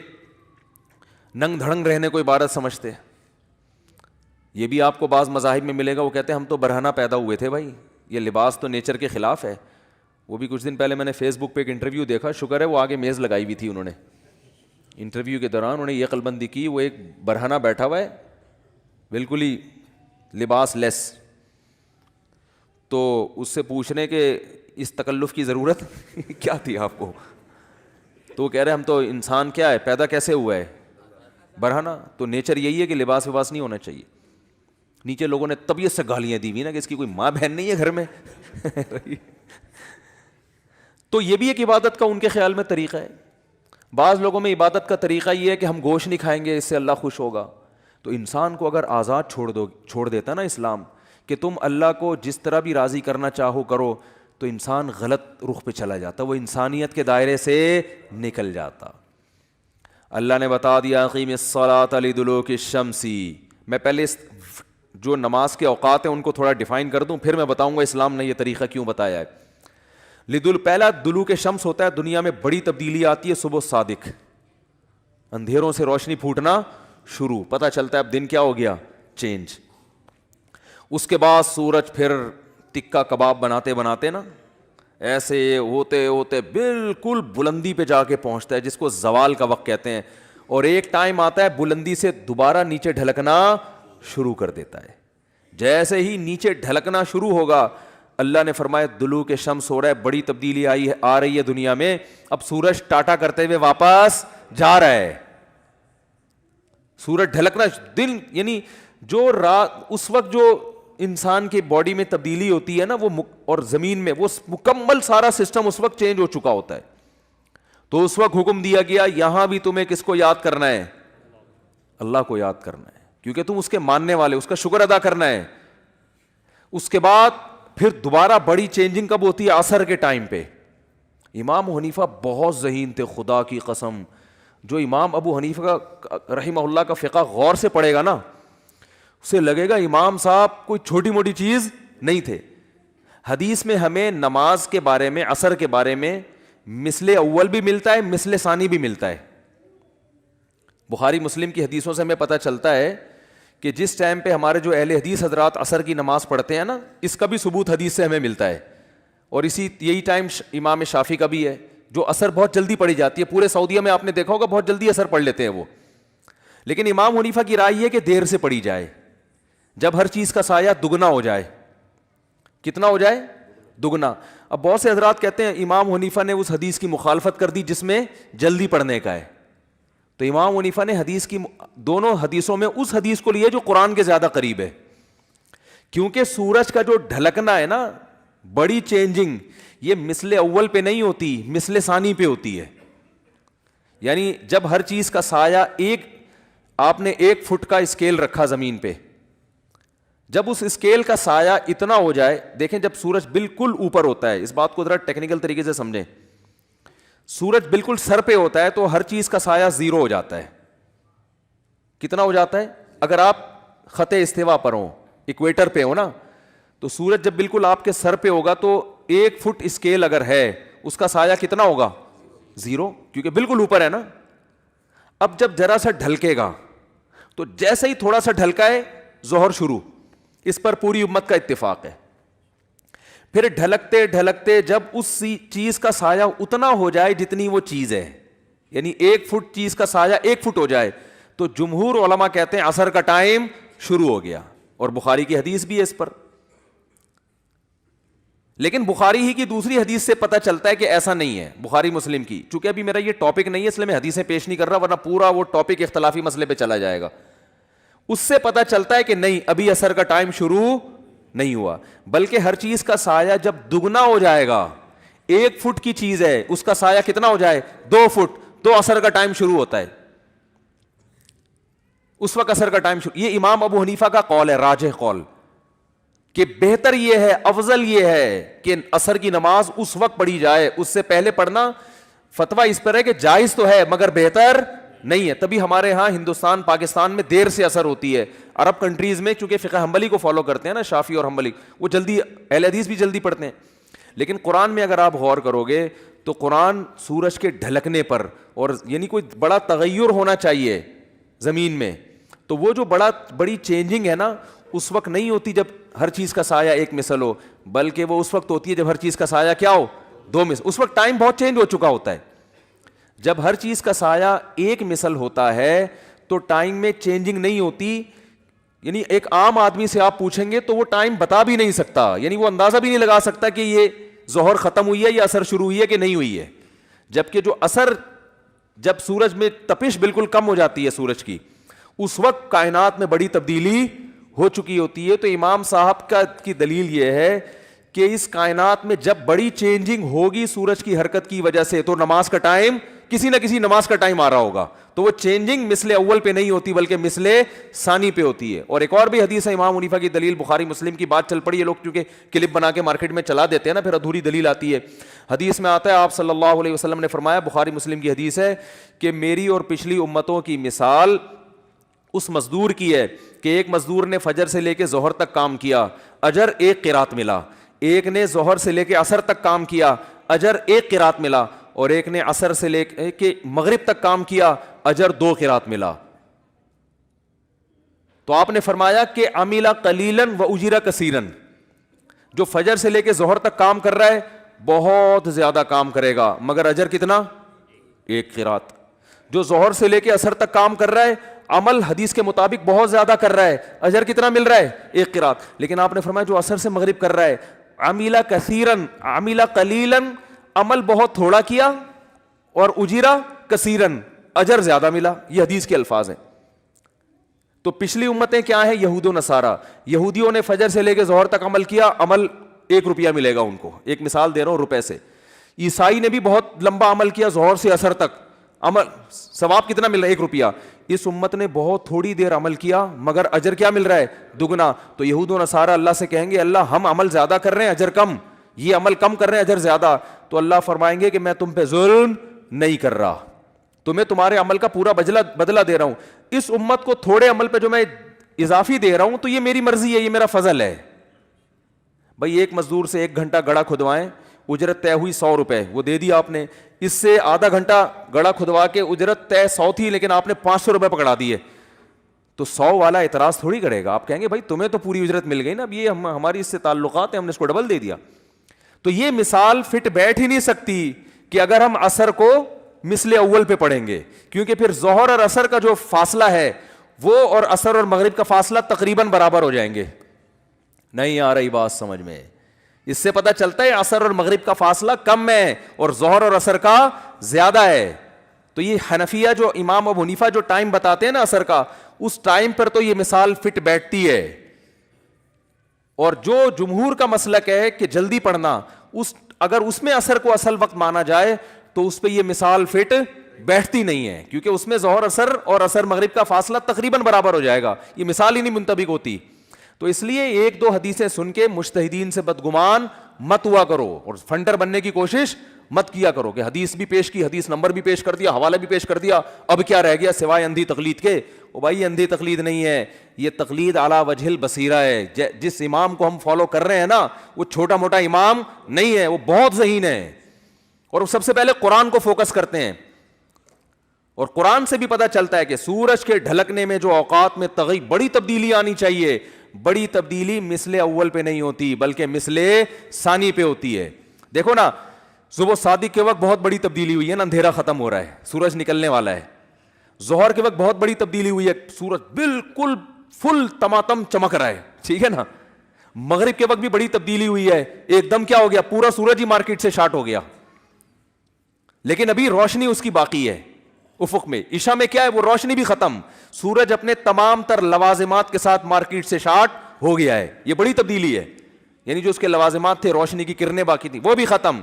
ننگ دھڑنگ رہنے کو عبادت سمجھتے. یہ بھی آپ کو بعض مذاہب میں ملے گا, وہ کہتے ہیں ہم تو برہنہ پیدا ہوئے تھے بھائی, یہ لباس تو نیچر کے خلاف ہے. وہ بھی کچھ دن پہلے میں نے فیس بک پہ ایک انٹرویو دیکھا, شکر ہے وہ آگے میز لگائی ہوئی تھی انہوں نے. انٹرویو کے دوران انہوں نے یہ عقل بندی کی, وہ ایک برہنہ بیٹھا ہوا ہے بالکل ہی لباس لیس. تو اس سے پوچھنے کہ اس تکلف کی ضرورت کیا تھی آپ کو؟ تو وہ کہہ رہے ہم تو انسان کیا ہے, پیدا کیسے ہوا ہے؟ برہنہ. تو نیچر یہی ہے کہ لباس وباس نہیں ہونا چاہیے. نیچے لوگوں نے طبیعت سے گالیاں دی ہوئی نا کہ اس کی کوئی ماں بہن نہیں ہے گھر میں. تو یہ بھی ایک عبادت کا ان کے خیال میں طریقہ ہے. بعض لوگوں میں عبادت کا طریقہ یہ ہے کہ ہم گوشت نہیں کھائیں گے, اس سے اللہ خوش ہوگا. تو انسان کو اگر آزاد چھوڑ دیتا نا اسلام کہ تم اللہ کو جس طرح بھی راضی کرنا چاہو کرو, تو انسان غلط رخ پہ چلا جاتا, وہ انسانیت کے دائرے سے نکل جاتا. اللہ نے بتا دیا اقیم الصلاۃ لدلوک الشمس. میں پہلے جو نماز کے اوقات ہیں ان کو تھوڑا ڈیفائن کر دوں, پھر میں بتاؤں گا اسلام نے یہ طریقہ کیوں بتایا ہے. پہلا دلوک شمس ہوتا ہے, دنیا میں بڑی تبدیلی آتی ہے صبح صادق, اندھیروں سے روشنی پھوٹنا شروع, پتہ چلتا ہے اب دن کیا ہو گیا, چینج. اس کے بعد سورج پھر ٹکا کباب بناتے بناتے نا ایسے ہوتے ہوتے بالکل بلندی پہ جا کے پہنچتا ہے, جس کو زوال کا وقت کہتے ہیں, اور ایک ٹائم آتا ہے بلندی سے دوبارہ نیچے ڈھلکنا شروع کر دیتا ہے. جیسے ہی نیچے ڈھلکنا شروع ہوگا اللہ نے فرمایا دلوک شمس ہو رہا ہے, بڑی تبدیلی آ رہی ہے دنیا میں, اب سورج ٹاٹا کرتے ہوئے واپس جا رہا ہے. سورج ڈھلکنا دن یعنی جو رات, اس وقت جو انسان کی باڈی میں تبدیلی ہوتی ہے نا وہ اور زمین میں وہ مکمل سارا سسٹم اس وقت چینج ہو چکا ہوتا ہے. تو اس وقت حکم دیا گیا یہاں بھی تمہیں کس کو یاد کرنا ہے, اللہ کو یاد کرنا ہے, کیونکہ تم اس کے ماننے والے, اس کا شکر ادا کرنا ہے. اس کے بعد پھر دوبارہ بڑی چینجنگ کب ہوتی ہے, عصر کے ٹائم پہ. امام حنیفہ بہت ذہین تھے, خدا کی قسم. جو امام ابو حنیفہ کا رحمہ اللہ کا فقہ غور سے پڑھے گا نا اسے لگے گا امام صاحب کوئی چھوٹی موٹی چیز نہیں تھے. حدیث میں ہمیں نماز کے بارے میں, عصر کے بارے میں مثل اول بھی ملتا ہے, مثل ثانی بھی ملتا ہے. بخاری مسلم کی حدیثوں سے ہمیں پتہ چلتا ہے کہ جس ٹائم پہ ہمارے جو اہل حدیث حضرات عصر کی نماز پڑھتے ہیں نا, اس کا بھی ثبوت حدیث سے ہمیں ملتا ہے. اور یہی ٹائم امام شافعی کا بھی ہے, جو عصر بہت جلدی پڑھی جاتی ہے. پورے سعودیہ میں آپ نے دیکھا ہوگا بہت جلدی عصر پڑھ لیتے ہیں وہ, لیکن امام حنیفہ کی رائے یہ کہ دیر سے پڑھی جائے, جب ہر چیز کا سایہ دگنا ہو جائے. کتنا ہو جائے, دگنا. اب بہت سے حضرات کہتے ہیں امام حنیفہ نے اس حدیث کی مخالفت کر دی جس میں جلدی پڑھنے کا ہے. تو امام حنیفہ نے حدیث کی دونوں حدیثوں میں اس حدیث کو لیا جو قرآن کے زیادہ قریب ہے, کیونکہ سورج کا جو ڈھلکنا ہے نا, بڑی چینجنگ, یہ مثل اول پہ نہیں ہوتی, مثل ثانی پہ ہوتی ہے. یعنی جب ہر چیز کا سایہ آپ نے 1 فٹ کا اسکیل رکھا زمین پہ, جب اس اسکیل کا سایہ اتنا ہو جائے, دیکھیں جب سورج بالکل اوپر ہوتا ہے, اس بات کو ذرا ٹیکنیکل طریقے سے سمجھیں, سورج بالکل سر پہ ہوتا ہے تو ہر چیز کا سایہ 0 ہو جاتا ہے. کتنا ہو جاتا ہے, اگر آپ خط استوا پر ہوں, ایکویٹر پہ ہو نا, تو سورج جب بالکل آپ کے سر پہ ہوگا تو 1 فٹ اسکیل اگر ہے اس کا سایہ کتنا ہوگا, 0, کیونکہ بالکل اوپر ہے نا. اب جب ذرا سا ڈھلکے گا تو جیسے ہی تھوڑا سا ڈھلکا ہے ظہر شروع, اس پر پوری امت کا اتفاق ہے. پھر ڈھلکتے ڈھلکتے جب اس چیز کا سایہ اتنا ہو جائے جتنی وہ چیز ہے, یعنی 1 فٹ چیز کا سایہ 1 فٹ ہو جائے, تو جمہور علماء کہتے ہیں عصر کا ٹائم شروع ہو گیا. اور بخاری کی حدیث بھی ہے اس پر. لیکن بخاری ہی کی دوسری حدیث سے پتہ چلتا ہے کہ ایسا نہیں ہے. بخاری مسلم کی, چونکہ ابھی میرا یہ ٹاپک نہیں ہے اس لیے میں حدیثیں پیش نہیں کر رہا, ورنہ پورا وہ ٹاپک اختلافی مسئلے پہ چلا جائے گا. اس سے پتہ چلتا ہے کہ نہیں, ابھی عصر کا ٹائم شروع نہیں ہوا, بلکہ ہر چیز کا سایہ جب دگنا ہو جائے گا, 1 فٹ کی چیز ہے اس کا سایہ کتنا ہو جائے, 2 فٹ, تو عصر کا ٹائم شروع ہوتا ہے. اس وقت عصر کا ٹائم شروع. یہ امام ابو حنیفہ کا قول ہے, راجح قول, کہ بہتر یہ ہے, افضل یہ ہے کہ عصر کی نماز اس وقت پڑھی جائے, اس سے پہلے پڑھنا فتویٰ اس پر ہے کہ جائز تو ہے مگر بہتر نہیں ہے. تبھی ہمارے ہاں ہندوستان پاکستان میں دیر سے اثر ہوتی ہے. عرب کنٹریز میں چونکہ فقہ حنبلی کو فالو کرتے ہیں نا, شافعی اور حنبلی, وہ جلدی اہل حدیث بھی جلدی پڑھتے ہیں. لیکن قرآن میں اگر آپ غور کرو گے تو قرآن سورج کے ڈھلکنے پر, اور یعنی کوئی بڑا تغیر ہونا چاہیے زمین میں, تو وہ جو بڑی چینجنگ ہے نا اس وقت نہیں ہوتی جب ہر چیز کا سایہ ایک مثل ہو, بلکہ وہ اس وقت ہوتی ہے جب ہر چیز کا سایہ کیا ہو, 2 مثل. اس وقت ٹائم بہت چینج ہو چکا ہوتا ہے. جب ہر چیز کا سایہ ایک مثل ہوتا ہے تو ٹائم میں چینجنگ نہیں ہوتی. یعنی ایک عام آدمی سے آپ پوچھیں گے تو وہ ٹائم بتا بھی نہیں سکتا, یعنی وہ اندازہ بھی نہیں لگا سکتا کہ یہ ظہر ختم ہوئی ہے یا عصر شروع ہوئی ہے کہ نہیں ہوئی ہے. جبکہ جو عصر, جب سورج میں تپش بالکل کم ہو جاتی ہے سورج کی, اس وقت کائنات میں بڑی تبدیلی ہو چکی ہوتی ہے. تو امام صاحب کی دلیل یہ ہے کہ اس کائنات میں جب بڑی چینجنگ ہوگی سورج کی حرکت کی وجہ سے, تو نماز کا ٹائم کسی نہ کسی نماز کا ٹائم آ رہا ہوگا. تو وہ چینجنگ مثل اول پہ نہیں ہوتی بلکہ مثل ثانی پہ ہوتی ہے. اور ایک اور بھی حدیث ہے امام حنیفہ کی دلیل بخاری مسلم کی بات چل پڑی ہے, لوگ کیونکہ کلپ بنا کے مارکیٹ میں چلا دیتے ہیں نا, پھر ادھوری دلیل آتی ہے. حدیث میں آتا ہے آپ صلی اللہ علیہ وسلم نے فرمایا, بخاری مسلم کی حدیث ہے, کہ میری اور پچھلی امتوں کی مثال اس مزدور کی ہے کہ ایک مزدور نے فجر سے لے کے ظہر تک کام کیا, اجر 1 قرات ملا. ایک نے ظہر سے لے کے عصر تک کام کیا, اجر 1 قرات ملا. اور ایک نے عصر سے لے کے مغرب تک کام کیا, اجر 2 قرات ملا. تو آپ نے فرمایا کہ عمل قلیلا و اجر کثیرا, جو فجر سے لے کے ظہر تک کام کر رہا ہے بہت زیادہ کام کرے گا مگر اجر کتنا؟ 1 قرات. جو ظہر سے لے کے عصر تک کام کر رہا ہے عمل حدیث کے مطابق بہت زیادہ کر رہا ہے, اجر کتنا مل رہا ہے؟ 1 قرات. لیکن آپ نے فرمایا جو عصر سے مغرب کر رہا ہے عمل کثیرا عمل قلیلا, عمل بہت تھوڑا کیا, اور اجیرا کثیرن, اجر زیادہ ملا. یہ حدیث کے الفاظ ہیں. تو پچھلی امتیں کیا ہیں؟ یہود و نصارہ. یہودیوں نے فجر سے لے کے ظہر تک عمل کیا, عمل 1 روپیہ ملے گا ان کو, ایک مثال دے رہا ہوں روپے سے. عیسائی نے بھی بہت لمبا عمل کیا ظہر سے عصر تک, عمل ثواب کتنا مل رہا ہے؟ 1 روپیہ. اس امت نے بہت تھوڑی دیر عمل کیا مگر اجر کیا مل رہا ہے؟ دگنا. تو یہود و نصارہ اللہ سے کہیں گے اللہ ہم عمل زیادہ کر رہے ہیں اجر کم, یہ عمل کم کر رہے ہیں اجر زیادہ. تو اللہ فرمائیں گے کہ میں تم پہ ظلم نہیں کر رہا, تمہیں تمہارے عمل کا پورا بدلہ دے رہا ہوں. اس امت کو تھوڑے عمل پہ جو میں اضافی دے رہا ہوں تو یہ میری مرضی ہے, یہ میرا فضل ہے. بھائی ایک مزدور سے 1 گھنٹہ گڑھا کھدوائیں, اجرت طے ہوئی 100 روپے, وہ دے دیا آپ نے. اس سے آدھا گھنٹہ گڑھا کھدوا کے اجرت طے 100 تھی لیکن آپ نے 500 روپے پکڑا دیے, تو 100 والا اعتراض تھوڑی کرے گا. آپ کہیں گے بھائی تمہیں تو پوری اجرت مل گئی نا, اب یہ ہماری اس سے تعلقات ہیں, ہم نے اس کو ڈبل دے دیا. تو یہ مثال فٹ بیٹھ ہی نہیں سکتی کہ اگر ہم عصر کو مثل اول پہ پڑھیں گے, کیونکہ پھر ظہر اور عصر کا جو فاصلہ ہے وہ اور عصر اور مغرب کا فاصلہ تقریباً برابر ہو جائیں گے. نہیں آ رہی بات سمجھ میں؟ اس سے پتہ چلتا ہے عصر اور مغرب کا فاصلہ کم ہے اور ظہر اور عصر کا زیادہ ہے. تو یہ حنفیہ جو امام ابو حنیفہ جو ٹائم بتاتے ہیں نا عصر کا, اس ٹائم پر تو یہ مثال فٹ بیٹھتی ہے. اور جو جمہور کا مسلک ہے کہ جلدی پڑھنا, اگر اس میں عصر کو اصل وقت مانا جائے تو اس پہ یہ مثال فٹ بیٹھتی نہیں ہے, کیونکہ اس میں ظہر عصر اور عصر مغرب کا فاصلہ تقریباً برابر ہو جائے گا, یہ مثال ہی نہیں منطبق ہوتی. تو اس لیے 1-2 حدیثیں سن کے مجتہدین سے بدگمان مت ہوا کرو اور فنڈر بننے کی کوشش مت کیا کرو کہ حدیث بھی پیش کی, حدیث نمبر بھی پیش کر دیا, حوالہ بھی پیش کر دیا, اب کیا رہ گیا سوائے اندھی تقلید کے. او بھائی اندھی تقلید نہیں ہے, یہ تقلید علی وجہ البصیرہ ہے. جس امام کو ہم فالو کر رہے ہیں نا وہ چھوٹا موٹا امام نہیں ہے, وہ بہت ذہین ہے, اور وہ سب سے پہلے قرآن کو فوکس کرتے ہیں. اور قرآن سے بھی پتہ چلتا ہے کہ سورج کے ڈھلکنے میں جو اوقات میں بڑی تبدیلی آنی چاہیے, بڑی تبدیلی مثل اول پہ نہیں ہوتی بلکہ مثل ثانی پہ ہوتی ہے. دیکھو نا صبح صادق کے وقت بہت بڑی تبدیلی ہوئی ہے نا, اندھیرا ختم ہو رہا ہے, سورج نکلنے والا ہے. ظہر کے وقت بہت بڑی تبدیلی ہوئی ہے, سورج بالکل فل تماتم چمک رہا ہے, ٹھیک ہے نا. مغرب کے وقت بھی بڑی تبدیلی ہوئی ہے, ایک دم کیا ہو گیا, پورا سورج ہی مارکیٹ سے شارٹ ہو گیا, لیکن ابھی روشنی اس کی باقی ہے افق میں. عشاء میں کیا ہے, وہ روشنی بھی ختم, سورج اپنے تمام تر لوازمات کے ساتھ مارکیٹ سے شارٹ ہو گیا ہے. یہ بڑی تبدیلی ہے, یعنی جو اس کے لوازمات تھے, روشنی کی کرنیں باقی تھی, وہ بھی ختم.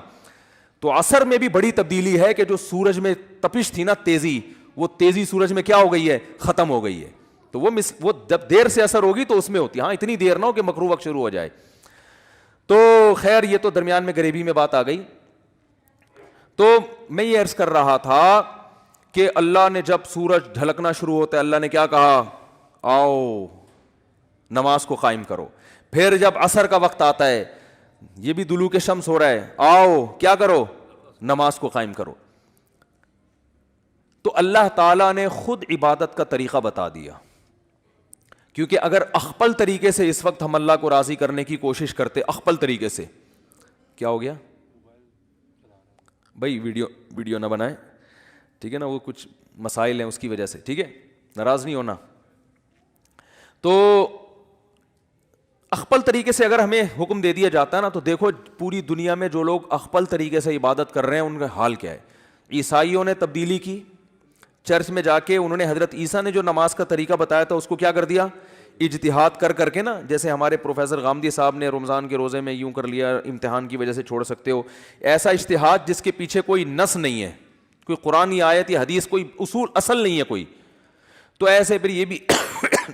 تو عصر میں بھی بڑی تبدیلی ہے کہ جو سورج میں تپش تھی نا, تیزی, وہ تیزی سورج میں کیا ہو گئی ہے, ختم ہو گئی ہے. تو وہ جب دیر سے اثر ہوگی تو اس میں ہوتی ہے, ہاں اتنی دیر نہ ہو کہ مکروہ وقت شروع ہو جائے. تو خیر یہ تو درمیان میں غریبی میں بات آ گئی. تو میں یہ عرض کر رہا تھا کہ اللہ نے جب سورج ڈھلکنا شروع ہوتا ہے, اللہ نے کیا کہا, آؤ نماز کو قائم کرو. پھر جب عصر کا وقت آتا ہے, یہ بھی دلوک شمس ہو رہا ہے, آؤ کیا کرو, نماز کو قائم کرو. تو اللہ تعالیٰ نے خود عبادت کا طریقہ بتا دیا, کیونکہ اگر اخپل طریقے سے اس وقت ہم اللہ کو راضی کرنے کی کوشش کرتے, اخپل طریقے سے, کیا ہو گیا بھائی, ویڈیو نہ بنائیں, ٹھیک ہے نا, وہ کچھ مسائل ہیں اس کی وجہ سے, ٹھیک ہے, ناراض نہیں ہونا. تو اخپل طریقے سے اگر ہمیں حکم دے دیا جاتا ہے نا, تو دیکھو پوری دنیا میں جو لوگ اخپل طریقے سے عبادت کر رہے ہیں ان کا حال کیا ہے. عیسائیوں نے تبدیلی کی, چرچ میں جا کے انہوں نے حضرت عیسیٰ نے جو نماز کا طریقہ بتایا تھا اس کو کیا کر دیا, اجتہاد کر کے نا, جیسے ہمارے پروفیسر غامدی صاحب نے رمضان کے روزے میں یوں کر لیا, امتحان کی وجہ سے چھوڑ سکتے ہو, ایسا اجتہاد جس کے پیچھے کوئی نص نہیں ہے, کوئی قرآنی آیت یا حدیث کوئی اصول اصل نہیں ہے کوئی. تو ایسے پھر یہ بھی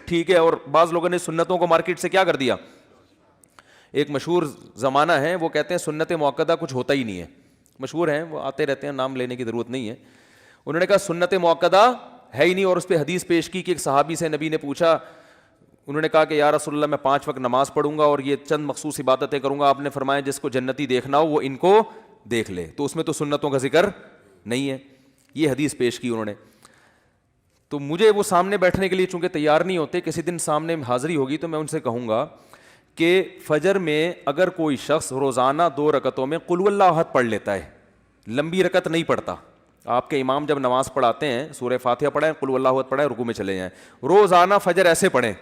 ٹھیک ہے. اور بعض لوگوں نے سنتوں کو مارکیٹ سے کیا کر دیا. ایک مشہور زمانہ ہے, وہ کہتے ہیں سنت مؤکدہ کچھ ہوتا ہی نہیں ہے. مشہور ہیں, وہ آتے رہتے ہیں, نام لینے کی ضرورت نہیں ہے. انہوں نے کہا سنت مؤکدہ ہے ہی نہیں, اور اس پہ حدیث پیش کی کہ ایک صحابی سے نبی نے پوچھا, انہوں نے کہا کہ یا رسول اللہ میں 5 وقت نماز پڑھوں گا اور یہ چند مخصوص عبادتیں کروں گا. آپ نے فرمایا جس کو جنتی دیکھنا ہو وہ ان کو دیکھ لے. تو اس میں تو سنتوں کا ذکر نہیں ہے. یہ حدیث پیش کی انہوں نے. تو مجھے وہ سامنے بیٹھنے کے لیے چونکہ تیار نہیں ہوتے, کسی دن سامنے حاضری ہوگی تو میں ان سے کہوں گا کہ فجر میں اگر کوئی شخص روزانہ 2 رکعتوں میں قل واللہ احد پڑھ لیتا ہے, لمبی رکعت نہیں پڑھتا, آپ کے امام جب نماز پڑھاتے ہیں سورہ فاتحہ پڑھیں, قل واللہ احد پڑھیں, رکوع میں چلے جائیں, روزانہ فجر ایسے پڑھیں,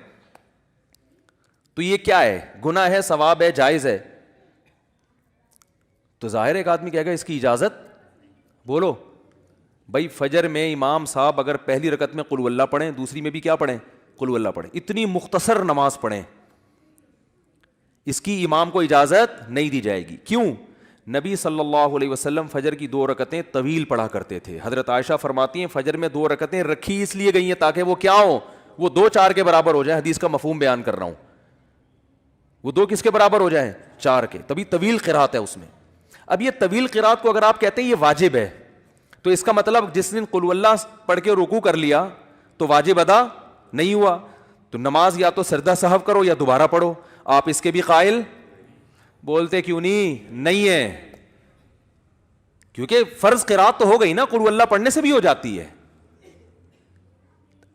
تو یہ کیا ہے؟ گناہ ہے, ثواب ہے, جائز ہے؟ تو ظاہر ایک آدمی کہے گا اس کی اجازت. بولو بھائی, فجر میں امام صاحب اگر پہلی رکعت میں قل واللہ پڑھیں, دوسری میں بھی کیا پڑھیں؟ قل واللہ پڑھیں, اتنی مختصر نماز پڑھیں, اس کی امام کو اجازت نہیں دی جائے گی. کیوں؟ نبی صلی اللہ علیہ وسلم فجر کی 2 رکعتیں طویل پڑھا کرتے تھے. حضرت عائشہ فرماتی ہیں فجر میں 2 رکعتیں رکھی اس لیے گئی ہیں تاکہ وہ کیا ہوں, وہ 2 4 کے برابر ہو جائیں. حدیث کا مفہوم بیان کر رہا ہوں, وہ 2 کس کے برابر ہو جائیں؟ 4 کے. تبھی طویل قرات ہے اس میں. اب یہ طویل قرات کو اگر آپ کہتے ہیں یہ واجب ہے, تو اس کا مطلب جس دن قل واللہ پڑھ کے رکوع کر لیا تو واجب ادا نہیں ہوا. تو نماز یا تو سجدہ سہو کرو یا دوبارہ پڑھو. آپ اس کے بھی قائل بولتے کیوں نہیں ہے؟ کیونکہ فرض قرات تو ہو گئی نا, قل واللہ پڑھنے سے بھی ہو جاتی ہے.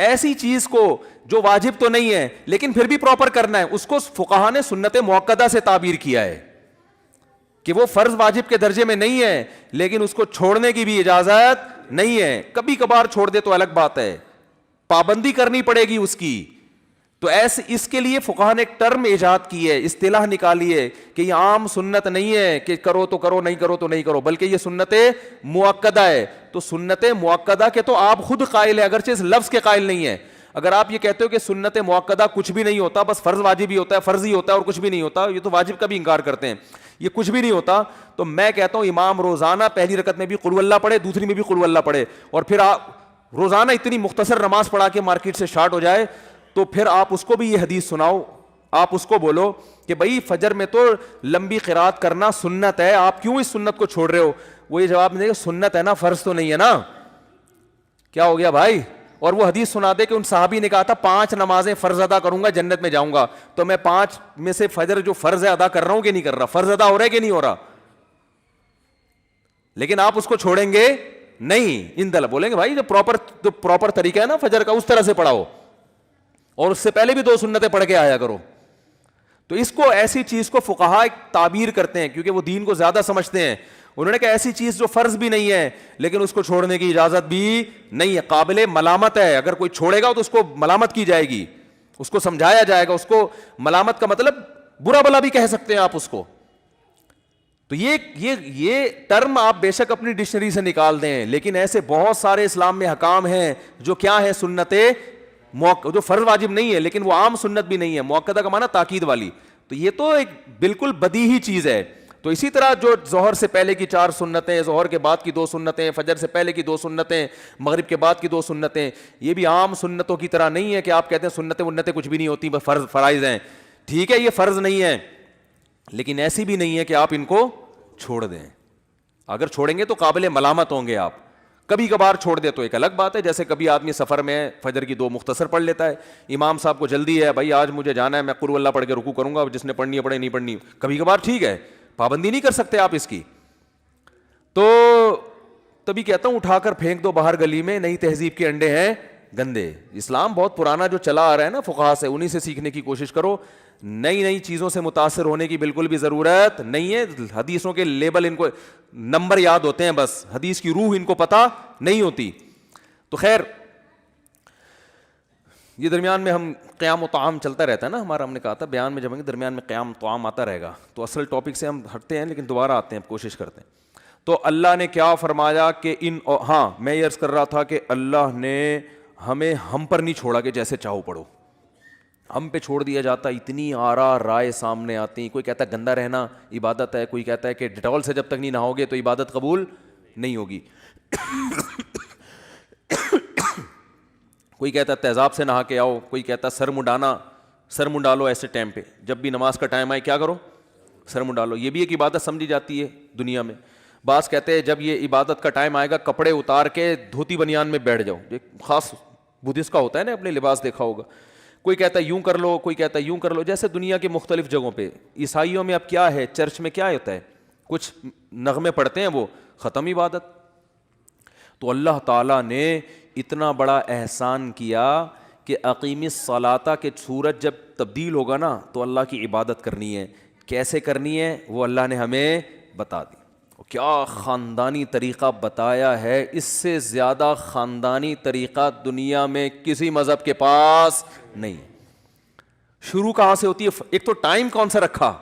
ایسی چیز کو جو واجب تو نہیں ہے لیکن پھر بھی پراپر کرنا ہے, اس کو فقہا نے سنت مؤکدہ سے تعبیر کیا ہے کہ وہ فرض واجب کے درجے میں نہیں ہے لیکن اس کو چھوڑنے کی بھی اجازت نہیں ہے. کبھی کبھار چھوڑ دے تو الگ بات ہے, پابندی کرنی پڑے گی اس کی. تو ایسے اس کے لیے فقہا نے ایک ٹرم ایجاد کی ہے, اصطلاح نکالی ہے کہ یہ عام سنت نہیں ہے کہ کرو تو کرو, نہیں کرو تو نہیں کرو, بلکہ یہ سنت مؤکدہ ہے. تو سنت مؤکدہ کے تو آپ خود قائل ہیں اگرچہ اس لفظ کے قائل نہیں ہے. اگر آپ یہ کہتے ہو کہ سنت مؤکدہ کچھ بھی نہیں ہوتا, بس فرض واجب ہی ہوتا ہے, فرض ہی ہوتا ہے اور کچھ بھی نہیں ہوتا, یہ تو واجب کا بھی انکار کرتے ہیں, یہ کچھ بھی نہیں ہوتا, تو میں کہتا ہوں امام روزانہ پہلی رکعت میں بھی قل واللہ پڑھے, دوسری میں بھی قل واللہ پڑھے, اور پھر آپ روزانہ اتنی مختصر نماز پڑھا کے مارکیٹ سے شارٹ ہو جائے تو پھر آپ اس کو بھی یہ حدیث سناؤ. آپ اس کو بولو کہ بھائی فجر میں تو لمبی قرات کرنا سنت ہے, آپ کیوں اس سنت کو چھوڑ رہے ہو؟ وہ یہ جواب دے گا سنت ہے نا, فرض تو نہیں ہے نا. کیا ہو گیا بھائی؟ اور وہ حدیث سنا دے کہ ان صحابی نے کہا تھا 5 نمازیں فرض ادا کروں گا جنت میں جاؤں گا, تو میں 5 میں سے فجر جو فرض ہے ادا کر رہا ہوں کہ نہیں کر رہا, فرض ادا ہو رہا ہے کہ نہیں ہو رہا, لیکن آپ اس کو چھوڑیں گے نہیں. ان دل بولیں گے بھائی جو پراپر طریقہ ہے نا فجر کا, اس طرح سے پڑھاؤ, اور اس سے پہلے بھی 2 سنتیں پڑھ کے آیا کرو. تو اس کو ایسی چیز کو فقہا تعبیر کرتے ہیں کیونکہ وہ دین کو زیادہ سمجھتے ہیں. انہوں نے کہا ایسی چیز جو فرض بھی نہیں ہے لیکن اس کو چھوڑنے کی اجازت بھی نہیں ہے, قابل ملامت ہے. اگر کوئی چھوڑے گا تو اس کو ملامت کی جائے گی, اس کو سمجھایا جائے گا, اس کو ملامت کا مطلب برا بلا بھی کہہ سکتے ہیں آپ اس کو. تو یہ ٹرم آپ بے شک اپنی ڈکشنری سے نکال دیں, لیکن ایسے بہت سارے اسلام میں حکام ہیں جو کیا ہے سنت جو فرض واجب نہیں ہے لیکن وہ عام سنت بھی نہیں ہے. مؤکدہ کا معنی تاکید والی, تو یہ تو ایک بالکل بدیہی چیز ہے. تو اسی طرح جو ظہر سے پہلے کی 4 سنتیں, ظہر کے بعد کی 2 سنتیں, فجر سے پہلے کی 2 سنتیں, مغرب کے بعد کی 2 سنتیں, یہ بھی عام سنتوں کی طرح نہیں ہے کہ آپ کہتے ہیں سنتیں کچھ بھی نہیں ہوتی, بس فرائض ہیں. ٹھیک ہے یہ فرض نہیں ہے لیکن ایسی بھی نہیں ہے کہ آپ ان کو چھوڑ دیں. اگر چھوڑیں گے تو قابل ملامت ہوں گے آپ. کبھی کبھار چھوڑ دے تو ایک الگ بات ہے, جیسے کبھی آدمی سفر میں فجر کی 2 مختصر پڑھ لیتا ہے, امام صاحب کو جلدی ہے بھائی آج مجھے جانا ہے, میں قل واللہ پڑھ کے رکوع کروں گا, جس نے پڑھنی ہے پڑھے, نہیں پڑھنی کبھی کبھار ٹھیک ہے, پابندی نہیں کر سکتے آپ اس کی. تو تبھی کہتا ہوں اٹھا کر پھینک دو باہر گلی میں, نئی تہذیب کے انڈے ہیں گندے. اسلام بہت پرانا جو چلا آ رہا ہے نا فقہا سے, انہی سے سیکھنے کی کوشش کرو. نئی چیزوں سے متاثر ہونے کی بالکل بھی ضرورت نہیں ہے. حدیثوں کے لیبل ان کو نمبر یاد ہوتے ہیں بس, حدیث کی روح ان کو پتہ نہیں ہوتی. تو خیر یہ درمیان میں ہم قیام و طعام چلتا رہتا ہے نا ہمارا, ہم نے کہا تھا بیان میں جب درمیان میں قیام طعام آتا رہے گا. تو اصل ٹاپک سے ہم ہٹتے ہیں لیکن دوبارہ آتے ہیں, کوشش کرتے ہیں. تو اللہ نے کیا فرمایا کہ ہاں میں یہ عرض کر رہا تھا کہ اللہ نے ہمیں ہم پر نہیں چھوڑا کہ جیسے چاہو پڑھو, ہم پہ چھوڑ دیا جاتا. اتنی آرا رائے سامنے آتی, کوئی کہتا ہے گندا رہنا عبادت ہے, کوئی کہتا ہے کہ ڈیٹول سے جب تک نہیں نہاؤ گے تو عبادت قبول نہیں ہوگی. کوئی کہتا ہے تیزاب سے نہا کے آؤ, کوئی کہتا ہے سر منڈالو ایسے ٹائم پہ, جب بھی نماز کا ٹائم آئے کیا کرو, سر منڈالو. یہ بھی ایک عبادت سمجھی جاتی ہے دنیا میں. بعض کہتے ہیں جب یہ عبادت کا ٹائم آئے گا کپڑے اتار کے دھوتی بنیان میں بیٹھ جاؤ, یہ خاص بدھسٹ کا ہوتا ہے نا, اپنے لباس دیکھا ہوگا. کوئی کہتا ہے یوں کر لو, کوئی کہتا ہے یوں کر لو, جیسے دنیا کے مختلف جگہوں پہ. عیسائیوں میں اب کیا ہے, چرچ میں کیا ہوتا ہے, کچھ نغمے پڑھتے ہیں, وہ ختم عبادت. تو اللہ تعالیٰ نے اتنا بڑا احسان کیا کہ اقیم الصلاۃ کے سورج جب تبدیل ہوگا نا تو اللہ کی عبادت کرنی ہے. کیسے کرنی ہے وہ اللہ نے ہمیں بتا دی. کیا خاندانی طریقہ بتایا ہے, اس سے زیادہ خاندانی طریقہ دنیا میں کسی مذہب کے پاس نہیں. شروع کہاں سے ہوتی ہے, ایک تو ٹائم کون سا رکھا,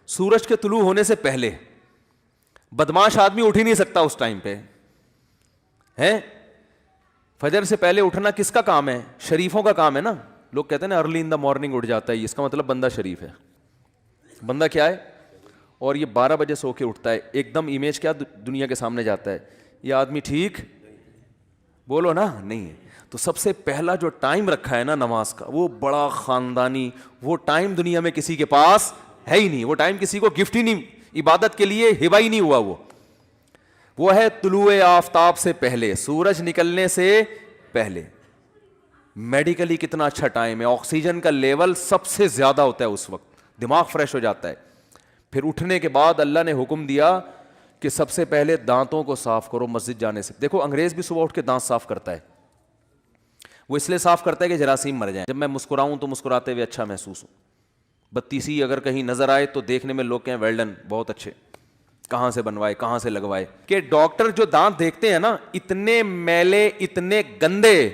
سورج کے طلوع ہونے سے پہلے. بدماش آدمی اٹھ ہی نہیں سکتا اس ٹائم پہ ہے. فجر سے پہلے اٹھنا کس کا کام ہے, شریفوں کا کام ہے نا. لوگ کہتے ہیں نا ارلی ان دا مارننگ اٹھ جاتا ہے, اس کا مطلب بندہ شریف ہے. بندہ کیا ہے, اور یہ 12 بجے سو کے اٹھتا ہے, ایک دم امیج کیا دنیا کے سامنے جاتا ہے, یہ آدمی ٹھیک, بولو نا نہیں ہے. تو سب سے پہلا جو ٹائم رکھا ہے نا نماز کا, وہ بڑا خاندانی, وہ ٹائم دنیا میں کسی کے پاس ہے ہی نہیں. وہ ٹائم کسی کو گفٹ ہی نہیں, عبادت کے لیے ہبا ہی نہیں ہوا. وہ ہے طلوع آفتاب سے پہلے, سورج نکلنے سے پہلے. میڈیکلی کتنا اچھا ٹائم ہے, آکسیجن کا لیول سب سے زیادہ ہوتا ہے اس وقت, دماغ فریش ہو جاتا ہے. پھر اٹھنے کے بعد اللہ نے حکم دیا کہ سب سے پہلے دانتوں کو صاف کرو مسجد جانے سے. دیکھو انگریز بھی صبح اٹھ کے دانت صاف کرتا ہے, وہ اس لیے صاف کرتا ہے کہ جراثیم مر جائیں. جب میں مسکراؤں تو مسکراتے ہوئے اچھا محسوس ہوں. بتیسی اگر کہیں نظر آئے تو دیکھنے میں لوگ کہیں ویل ڈن, بہت اچھے, کہاں سے بنوائے, کہاں سے لگوائے. کہ ڈاکٹر جو دانت دیکھتے ہیں نا, اتنے میلے, اتنے گندے,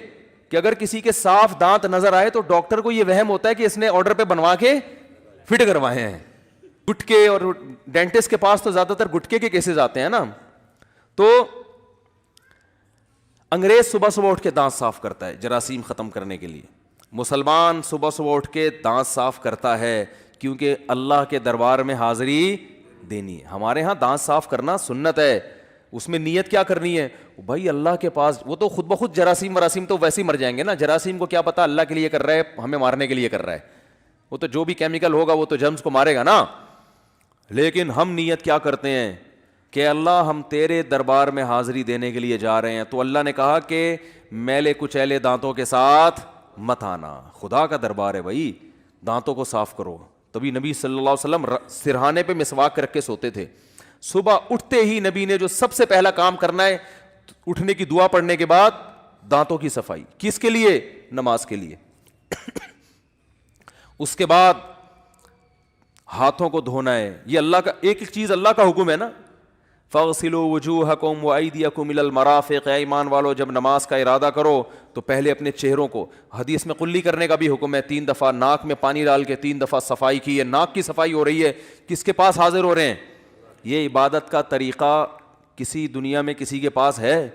کہ اگر کسی کے صاف دانت نظر آئے تو ڈاکٹر کو یہ وہم ہوتا ہے کہ اس نے آرڈر پہ بنوا کے فٹ کروائے ہیں. گٹکے, اور ڈینٹسٹ کے پاس تو زیادہ تر گٹکے کے کیسز آتے ہیں نا. تو انگریز صبح صبح اٹھ کے دانت صاف کرتا ہے جراثیم ختم کرنے کے لیے. مسلمان صبح صبح اٹھ کے دانت صاف کرتا ہے کیونکہ اللہ کے دربار میں حاضری دینی ہے. ہمارے ہاں دانت صاف کرنا سنت ہے, اس میں نیت کیا کرنی ہے بھائی, اللہ کے پاس. وہ تو خود بخود جراثیم وراسیم تو ویسے ہی مر جائیں گے نا. جراثیم کو کیا پتا اللہ کے لیے کر رہا ہے, ہمیں مارنے کے لیے کر رہا ہے. وہ تو جو بھی کیمیکل ہوگا وہ تو جرمز کو مارے گا نا. لیکن ہم نیت کیا کرتے ہیں کہ اللہ ہم تیرے دربار میں حاضری دینے کے لیے جا رہے ہیں. تو اللہ نے کہا کہ میلے کچیلے دانتوں کے ساتھ مت آنا, خدا کا دربار ہے بھائی, دانتوں کو صاف کرو. تبھی نبی صلی اللہ علیہ وسلم سرہانے پہ مسواک رکھ کے سوتے تھے. صبح اٹھتے ہی نبی نے جو سب سے پہلا کام کرنا ہے, اٹھنے کی دعا پڑھنے کے بعد دانتوں کی صفائی. کس کے لیے, نماز کے لیے. اس کے بعد ہاتھوں کو دھونا ہے. یہ اللہ کا ایک ایک چیز اللہ کا حکم ہے نا. فاغسلوا وجوہکم وایدیکم الی المرافق, اے ایمان والو جب نماز کا ارادہ کرو تو پہلے اپنے چہروں کو, حدیث میں قلی کرنے کا بھی حکم ہے, 3 دفعہ ناک میں پانی ڈال کے 3 دفعہ صفائی کی ہے. ناک کی صفائی ہو رہی ہے, کس کے پاس حاضر ہو رہے ہیں. یہ عبادت کا طریقہ کسی دنیا میں کسی کے پاس ہے,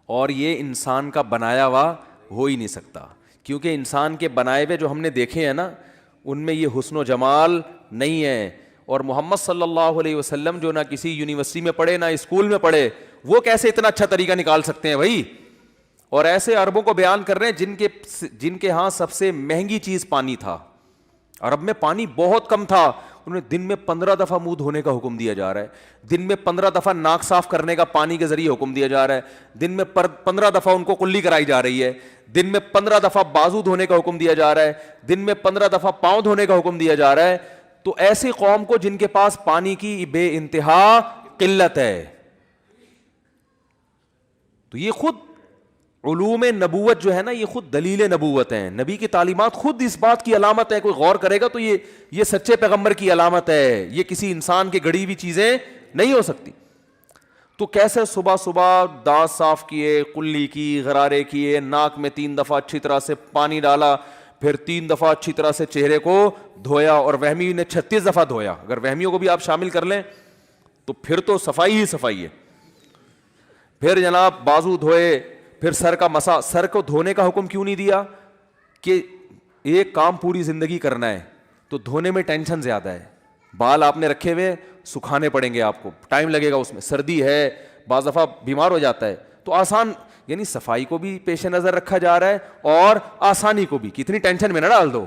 اور یہ انسان کا بنایا ہوا ہو ہی نہیں سکتا. کیونکہ انسان کے بنائے ہوئے جو ہم نے دیکھے ہیں نا, ان میں یہ حسن و جمال نہیں ہے. اور محمد صلی اللہ علیہ وسلم جو نہ کسی یونیورسٹی میں پڑھے نہ اسکول میں پڑھے, وہ کیسے اتنا اچھا طریقہ نکال سکتے ہیں بھائی. اور ایسے عربوں کو بیان کر رہے ہیں جن کے ہاں سب سے مہنگی چیز پانی تھا. عرب میں پانی بہت کم تھا, انہیں دن میں 15 دفعہ منہ دھونے کا حکم دیا جا رہا ہے, دن میں 15 دفعہ ناک صاف کرنے کا پانی کے ذریعے حکم دیا جا رہا ہے, دن میں 15 دفعہ ان کو کلی کرائی جا رہی ہے, دن میں 15 دفعہ بازو دھونے کا حکم دیا جا رہا ہے, دن میں 15 دفعہ پاؤں دھونے کا حکم دیا جا رہا ہے. تو ایسی قوم کو جن کے پاس پانی کی بے انتہا قلت ہے, تو یہ خود علوم نبوت جو ہے نا, یہ خود دلیل نبوت ہیں. نبی کی تعلیمات خود اس بات کی علامت ہے. کوئی غور کرے گا تو یہ سچے پیغمبر کی علامت ہے, یہ کسی انسان کی گڑی ہوئی چیزیں نہیں ہو سکتی. تو کیسے صبح صبح دانت صاف کیے, کلی کی, غرارے کیے, ناک میں 3 دفعہ اچھی طرح سے پانی ڈالا, پھر 3 دفعہ اچھی طرح سے چہرے کو دھویا, اور وہمی نے 36 دفعہ دھویا. اگر وہمیوں کو بھی آپ شامل کر لیں تو پھر تو صفائی ہی صفائی ہے. پھر جناب بازو دھوئے, پھر سر کا مسا. سر کو دھونے کا حکم کیوں نہیں دیا کہ ایک کام پوری زندگی کرنا ہے تو دھونے میں ٹینشن زیادہ ہے. بال آپ نے رکھے ہوئے, سکھانے پڑیں گے آپ کو, ٹائم لگے گا اس میں, سردی ہے, بعض دفعہ بیمار ہو جاتا ہے, تو آسان, یعنی صفائی کو بھی پیش نظر رکھا جا رہا ہے اور آسانی کو بھی. کتنی ٹینشن میں نہ ڈال دو,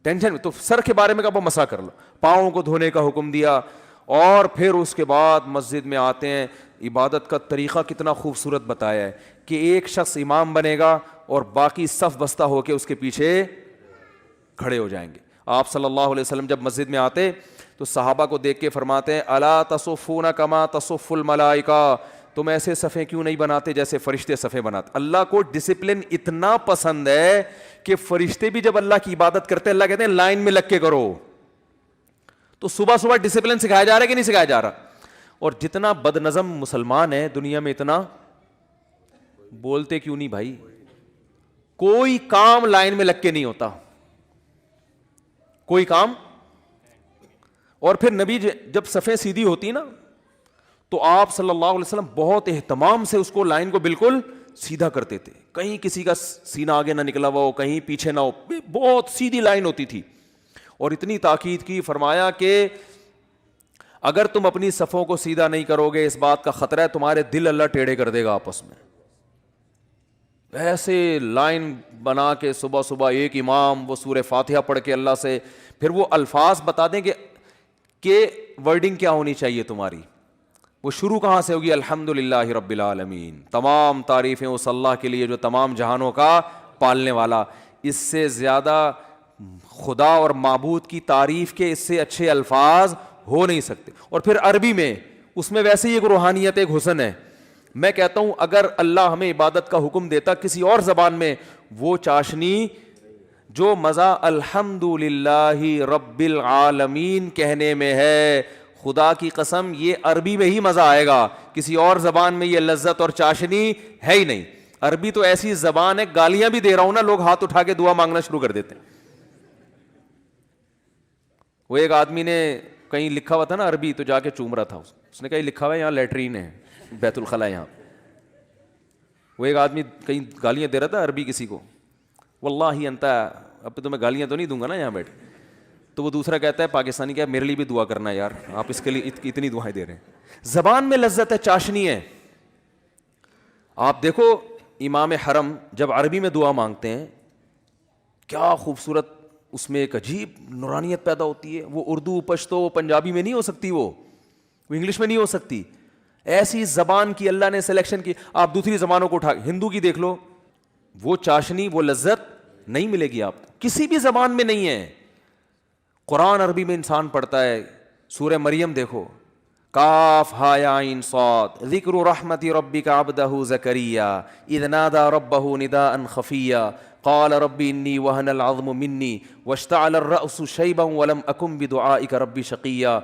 ٹینشن میں. تو سر کے بارے میں کب مسح کر لو, پاؤں کو دھونے کا حکم دیا, اور پھر اس کے بعد مسجد میں آتے ہیں. عبادت کا طریقہ کتنا خوبصورت بتایا ہے کہ ایک شخص امام بنے گا اور باقی صف بستہ ہو کے اس کے پیچھے کھڑے ہو جائیں گے. آپ صلی اللہ علیہ وسلم جب مسجد میں آتے تو صحابہ کو دیکھ کے فرماتے ہیں الا تصفون کما تصف الملائکہ, تم ایسے صفیں کیوں نہیں بناتے جیسے فرشتے صفیں بناتے. اللہ کو ڈسپلن اتنا پسند ہے کہ فرشتے بھی جب اللہ کی عبادت کرتے ہیں اللہ کہتے ہیں لائن میں لگ کے کرو. تو صبح صبح ڈسپلن سکھایا جا رہا ہے کہ نہیں سکھایا جا رہا. اور جتنا بد نظم مسلمان ہے دنیا میں, اتنا بولتے کیوں نہیں بھائی, کوئی کام لائن میں لگ کے نہیں ہوتا, کوئی کام. اور پھر نبی جب صفیں سیدھی ہوتی نا تو آپ صلی اللہ علیہ وسلم بہت اہتمام سے اس کو لائن کو بالکل سیدھا کرتے تھے, کہیں کسی کا سینہ آگے نہ نکلا ہوا ہو, کہیں پیچھے نہ ہو, بہت سیدھی لائن ہوتی تھی. اور اتنی تاکید کی, فرمایا کہ اگر تم اپنی صفوں کو سیدھا نہیں کرو گے اس بات کا خطرہ ہے تمہارے دل اللہ ٹیڑھے کر دے گا آپس میں. ایسے لائن بنا کے صبح صبح ایک امام وہ سورہ فاتحہ پڑھ کے اللہ سے پھر وہ الفاظ بتا دیں کہ ورڈنگ کیا ہونی چاہیے تمہاری. وہ شروع کہاں سے ہوگی؟ الحمدللہ رب العالمین, تمام تعریفیں اس اللہ کے لیے جو تمام جہانوں کا پالنے والا. اس سے زیادہ خدا اور معبود کی تعریف کے اس سے اچھے الفاظ ہو نہیں سکتے. اور پھر عربی میں اس میں ویسے ہی ایک روحانیت, ایک حسن ہے. میں کہتا ہوں اگر اللہ ہمیں عبادت کا حکم دیتا کسی اور زبان میں, وہ چاشنی جو مزہ الحمدللہ رب العالمین کہنے میں ہے, خدا کی قسم یہ عربی میں ہی مزہ آئے گا, کسی اور زبان میں یہ لذت اور چاشنی ہے ہی نہیں. عربی تو ایسی زبان ہے, گالیاں بھی دے رہا ہوں نا لوگ ہاتھ اٹھا کے دعا مانگنا شروع کر دیتے ہیں. وہ ایک آدمی نے کہیں لکھا ہوا تھا نا عربی, تو جا کے چوم رہا تھا, اس نے کہیں لکھا ہوا ہے یہاں لیٹرین ہے, بیت الخلا یہاں. وہ ایک آدمی کہیں گالیاں دے رہا تھا عربی کسی کو, واللہ انت, اب تو میں گالیاں تو نہیں دوں گا نا یہاں بیٹھ. تو وہ دوسرا کہتا ہے پاکستانی, کیا میرے لیے بھی دعا کرنا یار, آپ اس کے لیے اتنی دعائیں دے رہے ہیں. زبان میں لذت ہے, چاشنی ہے. آپ دیکھو امام حرم جب عربی میں دعا مانگتے ہیں کیا خوبصورت, اس میں ایک عجیب نورانیت پیدا ہوتی ہے. وہ اردو, پشتو, پنجابی میں نہیں ہو سکتی, وہ انگلش میں نہیں ہو سکتی. ایسی زبان کی اللہ نے سلیکشن کی. آپ دوسری زبانوں کو اٹھا, ہندو کی دیکھ لو, وہ چاشنی وہ لذت نہیں ملے گی آپ کو, کسی بھی زبان میں نہیں ہے. قرآن عربی میں انسان پڑھتا ہے, سورہ مریم دیکھو, کاف ہا یا عین صاد, ذکر رحمت ربک عبدہ زکریا اذ نادى ربہ نداء خفیا قال رب انی وہن العظم منی واشتعل الرأس شیبا ولم اکن بدعائک رب شقیا.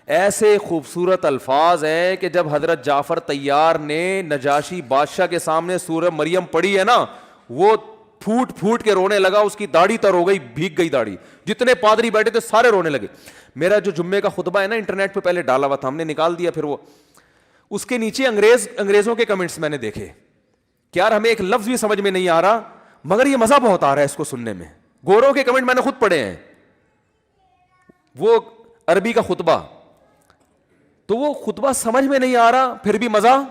ایسے خوبصورت الفاظ ہیں کہ جب حضرت جعفر طیار نے نجاشی بادشاہ کے سامنے سورہ مریم پڑھی ہے نا, وہ پھوٹ پھوٹ کے رونے لگا, اس کی داڑھی تر ہو گئی, بھیگ گئی داڑھی. جتنے پادری بیٹھے تھے سارے رونے لگے. میرا جو جمعے کا خطبہ ہے نا انٹرنیٹ پہ پہلے ڈالا ہوا تھا, ہم نے نکال دیا, پھر وہ اس کے نیچے انگریزوں کے کمنٹس میں نے دیکھے کہ یار ہمیں ایک لفظ بھی سمجھ میں نہیں آ رہا مگر یہ مزہ بہت آ رہا ہے اس کو سننے میں. گوروں کے کمنٹ میں نے خود پڑھے ہیں, وہ عربی کا خطبہ, تو وہ خطبہ سمجھ میں نہیں آ رہا پھر بھی مزہ.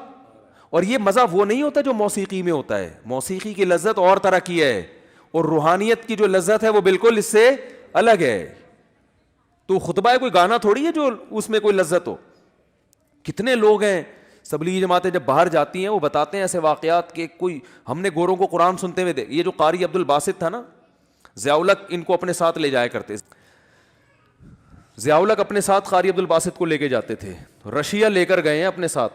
اور یہ مزہ وہ نہیں ہوتا جو موسیقی میں ہوتا ہے, موسیقی کی لذت اور طرح کی ہے, اور روحانیت کی جو لذت ہے وہ بالکل اس سے الگ ہے. تو خطبہ ہے, کوئی گانا تھوڑی ہے جو اس میں کوئی لذت ہو. کتنے لوگ ہیں تبلیغی جماعتیں جب باہر جاتی ہیں وہ بتاتے ہیں ایسے واقعات کہ کوئی, ہم نے گوروں کو قرآن سنتے ہوئے یہ جو قاری عبد الباسط تھا نا, ضیاء الحق ان کو اپنے ساتھ لے جایا کرتے. ضیاء الحق اپنے ساتھ قاری عبد الباسط کو لے کے جاتے تھے. رشیا لے کر گئے ہیں اپنے ساتھ.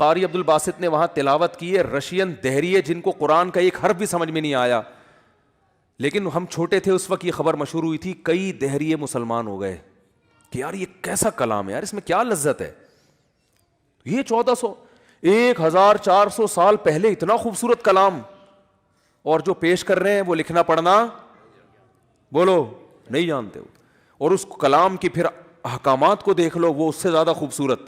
قاری عبد الباسط نے وہاں تلاوت کی ہے, رشین دہریے جن کو قرآن کا ایک حرف بھی سمجھ میں نہیں آیا, لیکن ہم چھوٹے تھے اس وقت یہ خبر مشہور ہوئی تھی, کئی دہریے مسلمان ہو گئے کہ یار یہ کیسا کلام ہے یار, اس میں کیا لذت ہے. یہ 1400 سال پہلے اتنا خوبصورت کلام, اور جو پیش کر رہے ہیں وہ لکھنا پڑھنا بولو نہیں جانتے ہو. اور اس کلام کی پھر احکامات کو دیکھ لو, وہ اس سے زیادہ خوبصورت.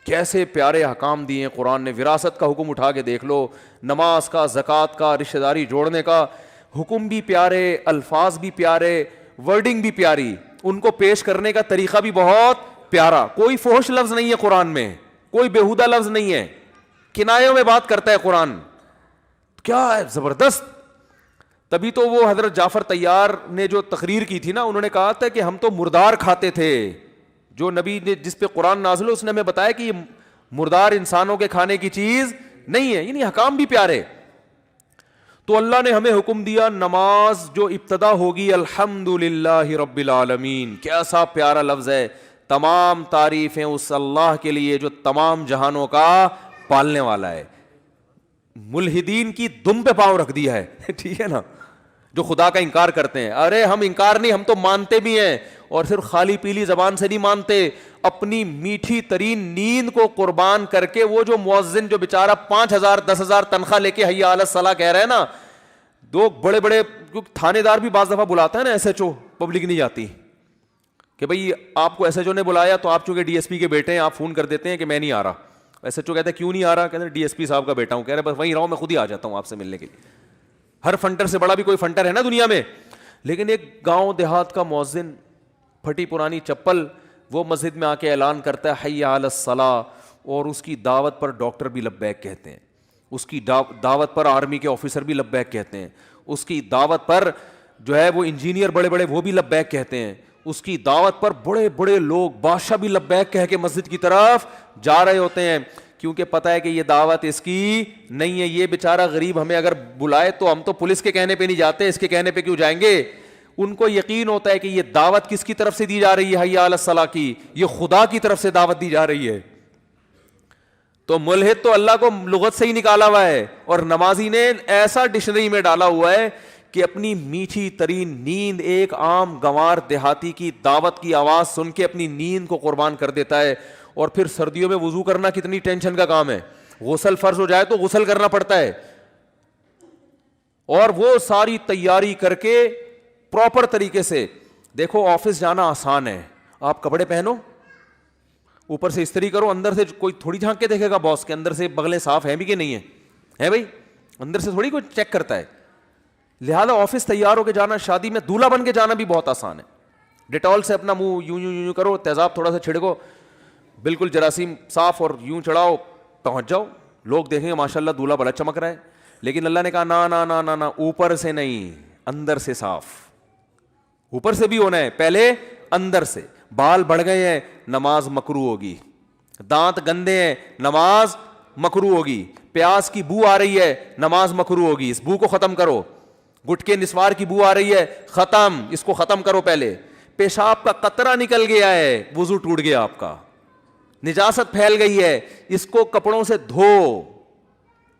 کیسے پیارے احکام دیے ہیں قرآن نے. وراثت کا حکم اٹھا کے دیکھ لو, نماز کا, زکوٰۃ کا, رشتہ داری جوڑنے کا حکم بھی پیارے, الفاظ بھی پیارے, ورڈنگ بھی پیاری, ان کو پیش کرنے کا طریقہ بھی بہت پیارا. کوئی فحش لفظ نہیں ہے قرآن میں, کوئی بےہودہ لفظ نہیں ہے, کنایوں میں بات کرتا ہے قرآن. کیا ہے زبردست. تبھی تو وہ حضرت جعفر طیار نے جو تقریر کی تھی نا, انہوں نے کہا تھا کہ ہم تو مردار کھاتے تھے. جو نبی نے جس پہ قرآن نازل ہو اس نے ہمیں بتایا کہ یہ مردار انسانوں کے کھانے کی چیز نہیں ہے, یعنی حکام بھی پیارے. تو اللہ نے ہمیں حکم دیا نماز جو ابتدا ہوگی الحمدللہ رب العالمین. کیسا پیارا لفظ ہے. تمام تعریفیں اس اللہ کے لیے جو تمام جہانوں کا پالنے والا ہے. ملحدین کی دم پہ پاؤں رکھ دیا ہے, ٹھیک ہے نا, جو خدا کا انکار کرتے ہیں. ارے ہم انکار نہیں, ہم تو مانتے بھی ہیں, اور صرف خالی پیلی زبان سے نہیں مانتے, اپنی میٹھی ترین نیند کو قربان کر کے. وہ جو مؤذن جو بیچارہ 5,000 10,000 تنخواہ لے کے حی علی الصلاۃ کہہ رہے ہیں نا, دو بڑے بڑے تھانے دار بھی بعض دفعہ بلاتا ہے نا ایس ایچ او, پبلک نہیں جاتی کہ بھئی آپ کو ایس ایچ او نے بلایا تو آپ چونکہ ڈی ایس پی کے بیٹے ہیں آپ فون کر دیتے ہیں کہ میں نہیں آ رہا. ایس ایچ او کہتے ہیں کیوں نہیں آ رہا, کہتے ہیں ڈی ایس پی صاحب کا بیٹا ہوں. کہہ رہے بس وہیں رہو, میں خود ہی آ جاتا ہوں آپ سے ملنے کے لیے. ہر فنٹر سے بڑا بھی کوئی فنٹر ہے نا دنیا میں. لیکن ایک گاؤں دیہات کا مؤذن پھٹی پرانی چپل, وہ مسجد میں آ کے اعلان کرتا ہے حی علی الصلاۃ, اور اس کی دعوت پر ڈاکٹر بھی لبیک کہتے ہیں, اس کی دعوت پر آرمی کے آفیسر بھی لبیک کہتے ہیں, اس کی دعوت پر جو ہے وہ انجینئر بڑے بڑے وہ بھی لبیک کہتے ہیں, اس کی دعوت پر بڑے بڑے لوگ بادشاہ بھی لبیک کہہ کے مسجد کی طرف جا رہے ہوتے ہیں, کیونکہ پتہ ہے کہ یہ دعوت اس کی نہیں ہے. یہ بیچارہ غریب ہمیں اگر بلائے تو ہم تو پولیس کے کہنے پہ نہیں جاتے, اس کے کہنے پہ کیوں جائیں گے. ان کو یقین ہوتا ہے کہ یہ دعوت کس کی طرف سے دی جا رہی ہے, حی علی الصلاۃ کی, یہ خدا کی طرف سے دعوت دی جا رہی ہے. تو ملحد تو اللہ کو لغت سے ہی نکالا ہوا ہے, اور نمازی نے ایسا ڈکشنری میں ڈالا ہوا ہے کہ اپنی میٹھی ترین نیند ایک عام گنوار دیہاتی کی دعوت کی آواز سن کے اپنی نیند کو قربان کر دیتا ہے. اور پھر سردیوں میں وضو کرنا کتنی ٹینشن کا کام ہے, غسل فرض ہو جائے تو غسل کرنا پڑتا ہے, اور وہ ساری تیاری کر کے پراپر طریقے سے. دیکھو آفس جانا آسان ہے, آپ کپڑے پہنو, اوپر سے استری کرو, اندر سے کوئی تھوڑی جھانک کے دیکھے گا باس کے اندر سے بغلیں صاف ہیں بھی کہ نہیں ہے بھائی, اندر سے تھوڑی کوئی چیک کرتا ہے. لہذا آفس تیار ہو کے جانا, شادی میں دولہا بن کے جانا بھی بہت آسان ہے. ڈیٹول سے اپنا منہ یوں یوں یوں کرو, تیزاب تھوڑا سا چھڑکو, بالکل جراثیم صاف, اور یوں چڑھاؤ پہنچ جاؤ, لوگ دیکھیں گے ماشاء اللہ دولہا بڑا چمک رہا ہے. لیکن اللہ نے کہا نا نا نا نا نا, اوپر سے نہیں اندر سے صاف. اوپر سے بھی ہونا ہے, پہلے اندر سے. بال بڑھ گئے ہیں, نماز مکروہ ہوگی. دانت گندے ہیں, نماز مکروہ ہوگی. پیاز کی بو آ رہی ہے, نماز مکروہ ہوگی. اس بو کو ختم کرو. گٹکے نسوار کی بو آ رہی ہے, ختم, اس کو ختم کرو پہلے. پیشاب کا قطرہ نکل گیا ہے, وضو ٹوٹ گیا آپ کا. نجاست پھیل گئی ہے, اس کو کپڑوں سے دھو,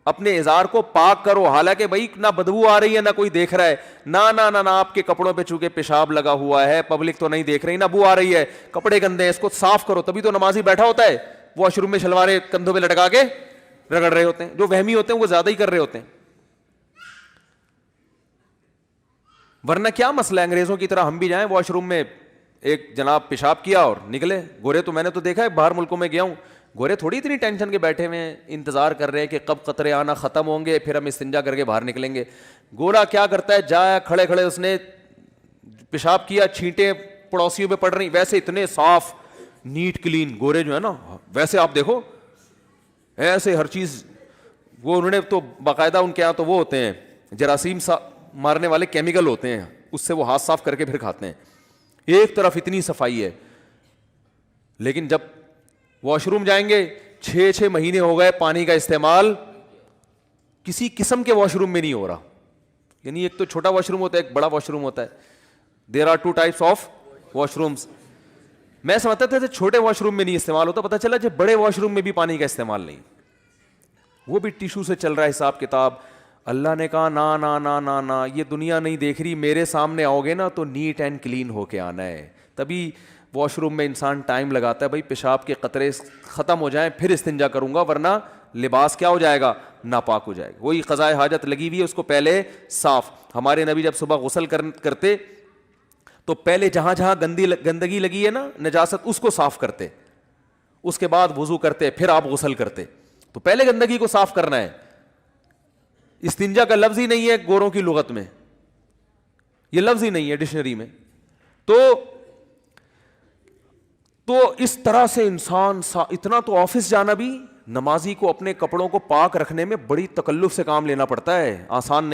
اپنے ازار کو پاک کرو. حالانکہ بھائی نہ بدبو آ رہی ہے نہ کوئی دیکھ رہا ہے, نہ آپ کے کپڑوں پہ چونکہ پیشاب لگا ہوا ہے, پبلک تو نہیں دیکھ رہی, نہ بو آ رہی ہے, کپڑے گندے ہیں, اس کو صاف کرو. تبھی تو نمازی بیٹھا ہوتا ہے واش روم میں شلواریں کندھوں پہ لٹکا کے رگڑ رہے ہوتے ہیں. جو وہمی ہوتے ہیں وہ زیادہ ہی کر رہے ہوتے ہیں. ورنہ کیا مسئلہ ہے, انگریزوں کی طرح ہم بھی جائیں واش روم میں, ایک جناب پیشاب کیا اور نکلے. گورے تو میں نے تو دیکھا ہے, باہر ملکوں میں گیا ہوں, گورے تھوڑی اتنی ٹینشن کے بیٹھے ہوئے انتظار کر رہے ہیں کہ کب قطرے آنا ختم ہوں گے پھر ہم استنجا کر کے باہر نکلیں گے. گورا کیا کرتا ہے, جایا کھڑے کھڑے اس نے پیشاب کیا, چھینٹیں پڑوسیوں پہ پڑ رہی, ویسے اتنے صاف نیٹ کلین گورے جو ہے نا, ویسے آپ دیکھو ایسے ہر چیز. وہ انہوں نے تو باقاعدہ ان کے یہاں تو وہ ہوتے ہیں جراثیم مارنے والے کیمیکل ہوتے ہیں, اس سے وہ ہاتھ صاف کر کے پھر کھاتے ہیں. ایک طرف اتنی صفائی ہے, لیکن جب واش روم جائیں گے 6 مہینے ہو گئے پانی کا استعمال کسی قسم کے واش روم میں نہیں ہو رہا. یعنی ایک تو چھوٹا واش روم ہوتا ہے, ایک بڑا واش روم ہوتا ہے. There are 2 types of washrooms. میں سمجھتا تھا چھوٹے واش روم میں نہیں استعمال ہوتا, پتہ چلا جب بڑے واش روم میں بھی پانی کا استعمال نہیں, وہ بھی ٹیشو سے چل رہا ہے حساب کتاب. اللہ نے کہا نا نا نا نا نا, یہ دنیا نہیں دیکھ رہی, میرے سامنے آؤ گے نا تو نیٹ اینڈ کلین ہو کے آنا ہے. تبھی واش روم میں انسان ٹائم لگاتا ہے, بھائی پیشاب کے قطرے ختم ہو جائیں پھر استنجا کروں گا, ورنہ لباس کیا ہو جائے گا, ناپاک ہو جائے گا. وہی قضائے حاجت لگی ہوئی ہے, اس کو پہلے صاف. ہمارے نبی جب صبح غسل کرتے تو پہلے جہاں جہاں گندگی لگی ہے نا, نجاست, اس کو صاف کرتے, اس کے بعد وضو کرتے, پھر آپ غسل کرتے. تو پہلے گندگی کو صاف کرنا ہے. استنجا کا لفظ ہی نہیں ہے گوروں کی لغت میں, یہ لفظ ہی نہیں ہے ڈکشنری میں. تو تو اس طرح سے انسان اتنا تو آفس جانا بھی نمازی کو اپنے کپڑوں کو پاک رکھنے میں بڑی تکلف سے کام لینا پڑتا ہے، آسان